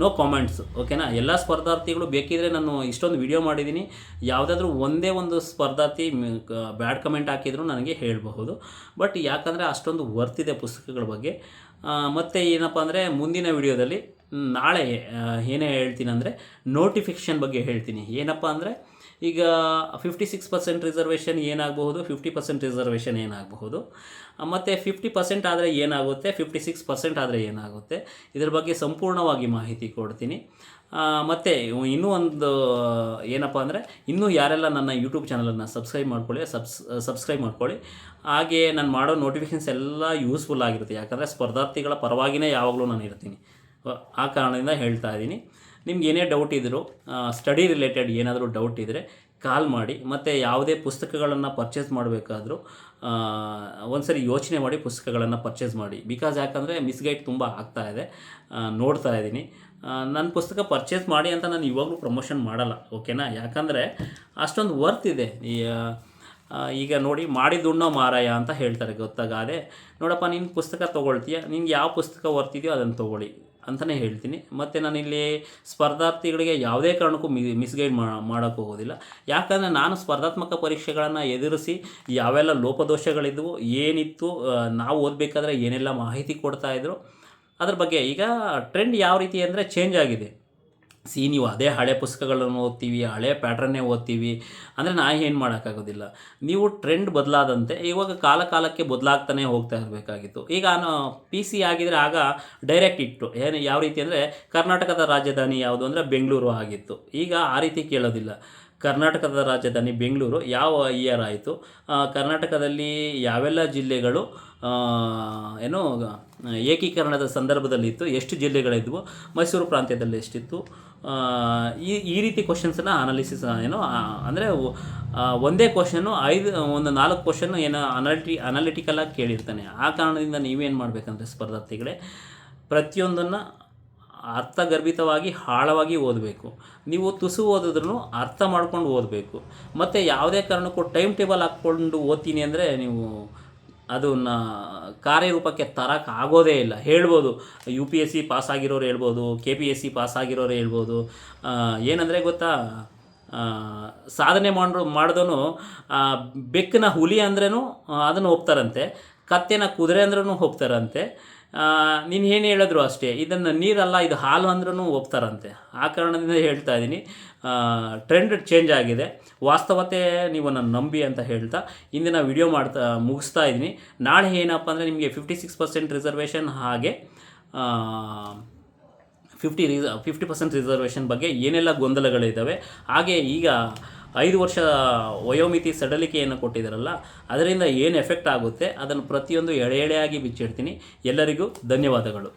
ನೋ ಕಾಮೆಂಟ್ಸ್. ಓಕೆನಾ? ಎಲ್ಲ ಸ್ಪರ್ಧಾರ್ಥಿಗಳು ಬೇಕಿದ್ರೆ ನಾನು ಇಷ್ಟೊಂದು ವಿಡಿಯೋ ಮಾಡಿದ್ದೀನಿ, ಯಾವುದಾದ್ರೂ ಒಂದೇ ಒಂದು ಸ್ಪರ್ಧಾರ್ಥಿ ಬ್ಯಾಡ್ ಕಮೆಂಟ್ ಹಾಕಿದ್ರು ನನಗೆ ಹೇಳಬಹುದು. ಬಟ್ ಯಾಕಂದರೆ ಅಷ್ಟೊಂದು ವರ್ತಿದೆ ಪುಸ್ತಕಗಳ ಬಗ್ಗೆ. ಮತ್ತು ಏನಪ್ಪ ಅಂದರೆ ಮುಂದಿನ ವಿಡಿಯೋದಲ್ಲಿ ನಾಳೆ ಏನೇ ಹೇಳ್ತೀನಿ ಅಂದರೆ ನೋಟಿಫಿಕೇಷನ್ ಬಗ್ಗೆ ಹೇಳ್ತೀನಿ. ಏನಪ್ಪ ಅಂದರೆ ಈಗ 56% ರಿಸರ್ವೇಷನ್ ಏನಾಗಬಹುದು, 50% ರಿಸರ್ವೇಷನ್ ಏನಾಗಬಹುದು, ಮತ್ತು 50% ಆದರೆ ಏನಾಗುತ್ತೆ, 56% ಆದರೆ ಏನಾಗುತ್ತೆ, ಇದ್ರ ಬಗ್ಗೆ ಸಂಪೂರ್ಣವಾಗಿ ಮಾಹಿತಿ ಕೊಡ್ತೀನಿ. ಮತ್ತು ಇನ್ನೂ ಒಂದು ಏನಪ್ಪ ಅಂದರೆ, ಇನ್ನೂ ಯಾರೆಲ್ಲ ನನ್ನ ಯೂಟ್ಯೂಬ್ ಚಾನಲನ್ನು ಸಬ್ಸ್ಕ್ರೈಬ್ ಮಾಡ್ಕೊಳ್ಳಿ. ಹಾಗೆ ನಾನು ಮಾಡೋ ನೋಟಿಫಿಕೇಷನ್ಸ್ ಎಲ್ಲ ಯೂಸ್ಫುಲ್ ಆಗಿರುತ್ತೆ, ಯಾಕಂದರೆ ಸ್ಪರ್ಧಾರ್ಥಿಗಳ ಪರವಾಗಿಯೇ ಯಾವಾಗಲೂ ನಾನು ಇರ್ತೀನಿ. ಆ ಕಾರಣದಿಂದ ಹೇಳ್ತಾ ಇದ್ದೀನಿ. ನಿಮ್ಗೆ ಏನೇ ಡೌಟ್ ಇದ್ದರೂ, ಸ್ಟಡಿ ರಿಲೇಟೆಡ್ ಏನಾದರೂ ಡೌಟ್ ಇದ್ದರೆ ಕಾಲ್ ಮಾಡಿ. ಮತ್ತು ಯಾವುದೇ ಪುಸ್ತಕಗಳನ್ನು ಪರ್ಚೇಸ್ ಮಾಡಬೇಕಾದ್ರೂ ಒಂದ್ಸರಿ ಯೋಚನೆ ಮಾಡಿ ಪುಸ್ತಕಗಳನ್ನು ಪರ್ಚೇಸ್ ಮಾಡಿ. ಯಾಕಂದರೆ ಮಿಸ್ಗೈಡ್ ತುಂಬ ಆಗ್ತಾಯಿದೆ, ನೋಡ್ತಾ ಇದ್ದೀನಿ. ನನ್ನ ಪುಸ್ತಕ ಪರ್ಚೇಸ್ ಮಾಡಿ ಅಂತ ನಾನು ಇವಾಗಲೂ ಪ್ರಮೋಷನ್ ಮಾಡಲ್ಲ, ಓಕೆನಾ? ಯಾಕಂದರೆ ಅಷ್ಟೊಂದು ವರ್ತ್ ಇದೆ. ಈಗ ನೋಡಿ, ಮಾಡಿದುಣ್ಣೋ ಮಾರಾಯ ಅಂತ ಹೇಳ್ತಾರೆ, ಗೊತ್ತಾಗದೆ. ನೋಡಪ್ಪ, ನೀನು ಪುಸ್ತಕ ತೊಗೊಳ್ತೀಯ, ನಿನ್ಗೆ ಯಾವ ಪುಸ್ತಕ ವರ್ತಿದೆಯೋ ಅದನ್ನು ತೊಗೊಳ್ಳಿ ಅಂತಲೇ ಹೇಳ್ತೀನಿ. ಮತ್ತು ನಾನಿಲ್ಲಿ ಸ್ಪರ್ಧಾರ್ಥಿಗಳಿಗೆ ಯಾವುದೇ ಕಾರಣಕ್ಕೂ ಮಿಸ್ಗೈಡ್ ಮಾಡೋಕ್ಕೆ ಹೋಗೋದಿಲ್ಲ. ಯಾಕಂದರೆ ನಾನು ಸ್ಪರ್ಧಾತ್ಮಕ ಪರೀಕ್ಷೆಗಳನ್ನು ಎದುರಿಸಿ ಯಾವೆಲ್ಲ ಲೋಪದೋಷಗಳಿದ್ವು, ಏನಿತ್ತು, ನಾವು ಓದಬೇಕಾದ್ರೆ ಏನೆಲ್ಲ ಮಾಹಿತಿ ಕೊಡ್ತಾಯಿದ್ರು, ಅದ್ರ ಬಗ್ಗೆ. ಈಗ ಟ್ರೆಂಡ್ ಯಾವ ರೀತಿ ಅಂದರೆ ಚೇಂಜ್ ಆಗಿದೆ. ನೀವು ಅದೇ ಹಳೆ ಪುಸ್ತಕಗಳನ್ನು ಓದ್ತೀವಿ, ಹಳೆ ಪ್ಯಾಟ್ರನ್ನೇ ಓದ್ತೀವಿ ಅಂದರೆ ಏನು ಮಾಡೋಕ್ಕಾಗೋದಿಲ್ಲ. ನೀವು ಟ್ರೆಂಡ್ ಬದಲಾದಂತೆ ಇವಾಗ ಕಾಲಕ್ಕೆ ಬದಲಾಗ್ತಾನೆ ಹೋಗ್ತಾ ಇರಬೇಕಾಗಿತ್ತು. ಈಗ PC ಆಗಿದರೆ ಆಗ ಡೈರೆಕ್ಟ್ ಇಟ್ಟು ಯಾವ ರೀತಿ ಅಂದರೆ, ಕರ್ನಾಟಕದ ರಾಜಧಾನಿ ಯಾವುದು ಅಂದರೆ ಬೆಂಗಳೂರು ಆಗಿತ್ತು. ಈಗ ಆ ರೀತಿ ಕೇಳೋದಿಲ್ಲ. ಕರ್ನಾಟಕದ ರಾಜಧಾನಿ ಬೆಂಗಳೂರು ಯಾವ ಇಯರ್ ಆಯಿತು, ಕರ್ನಾಟಕದಲ್ಲಿ ಯಾವೆಲ್ಲ ಜಿಲ್ಲೆಗಳು ಏಕೀಕರಣದ ಸಂದರ್ಭದಲ್ಲಿತ್ತು, ಎಷ್ಟು ಜಿಲ್ಲೆಗಳಿದ್ವು, ಮೈಸೂರು ಪ್ರಾಂತ್ಯದಲ್ಲಿ ಎಷ್ಟಿತ್ತು, ಈ ರೀತಿ ಕ್ವಶನ್ಸನ್ನು ಅನಾಲಿಸಿಸ್ ಅಂದರೆ ಒಂದೇ ಕ್ವಶನ್ನು 4 ಕ್ವಶನ್ನು ಅನಾಲಿಟಿಕಲಾಗಿ ಕೇಳಿರ್ತಾನೆ. ಆ ಕಾರಣದಿಂದ ನೀವೇನು ಮಾಡಬೇಕಂದ್ರೆ ಸ್ಪರ್ಧಾರ್ಥಿಗಳೇ, ಪ್ರತಿಯೊಂದನ್ನು ಅರ್ಥಗರ್ಭಿತವಾಗಿ ಆಳವಾಗಿ ಓದಬೇಕು. ನೀವು ತುಸು ಓದಿದ್ರೂ ಅರ್ಥ ಮಾಡ್ಕೊಂಡು ಓದಬೇಕು. ಮತ್ತು ಯಾವುದೇ ಕಾರಣಕ್ಕೂ ಟೈಮ್ ಟೇಬಲ್ ಹಾಕ್ಕೊಂಡು ಓದ್ತೀನಿ ಅಂದರೆ ನೀವು ಅದನ್ನು ಕಾರ್ಯರೂಪಕ್ಕೆ ತರಕ್ಕೆ ಆಗೋದೇ ಇಲ್ಲ. ಹೇಳ್ಬೋದು, UPSC ಪಾಸಾಗಿರೋರು ಹೇಳ್ಬೋದು, KPSC ಪಾಸಾಗಿರೋರು ಹೇಳ್ಬೋದು. ಏನಂದರೆ ಗೊತ್ತಾ, ಸಾಧನೆ ಮಾಡಿದವನು ಬೆಕ್ಕನ ಹುಲಿ ಅಂದ್ರೂ ಅದನ್ನು ಒಪ್ತಾರಂತೆ, ಕತ್ತೆನ ಕುದುರೆ ಅಂದ್ರೂ ಒಪ್ತಾರಂತೆ. ನೀನು ಏನು ಹೇಳಿದ್ರು ಅಷ್ಟೇ, ಇದನ್ನು ನೀರಲ್ಲ ಇದು ಹಾಲು ಅಂದ್ರೂ ಒಪ್ತಾರಂತೆ. ಆ ಕಾರಣದಿಂದ ಹೇಳ್ತಾ ಇದ್ದೀನಿ, ಟ್ರೆಂಡ್ ಚೇಂಜ್ ಆಗಿದೆ. ವಾಸ್ತವತೆ ನೀವು ನನ್ನ ನಂಬಿ ಅಂತ ಹೇಳ್ತಾ ಇಂದಿನ ವಿಡಿಯೋ ಮುಗಿಸ್ತಾ ಇದ್ದೀನಿ. ನಾಳೆ ಏನಪ್ಪ ಅಂದರೆ ನಿಮಗೆ 56% ರಿಸರ್ವೇಷನ್ ಹಾಗೆ 50% ರಿಸರ್ವೇಷನ್ ಬಗ್ಗೆ ಏನೆಲ್ಲ ಗೊಂದಲಗಳಿದ್ದಾವೆ, ಹಾಗೆ ಈಗ 5 ವರ್ಷ ವಯೋಮಿತಿ ಸಡಲಿಕೆಯನ್ನು ಕೊಟ್ಟಿದ್ದಾರಲ್ಲ, ಅದರಿಂದ ಏನು ಎಫೆಕ್ಟ್ ಆಗುತ್ತೆ ಅದನ್ನು ಪ್ರತಿಯೊಂದು ಎಳೆಯಾಗಿ ಬಿಚ್ಚಿಡ್ತೀನಿ. ಎಲ್ಲರಿಗೂ ಧನ್ಯವಾದಗಳು.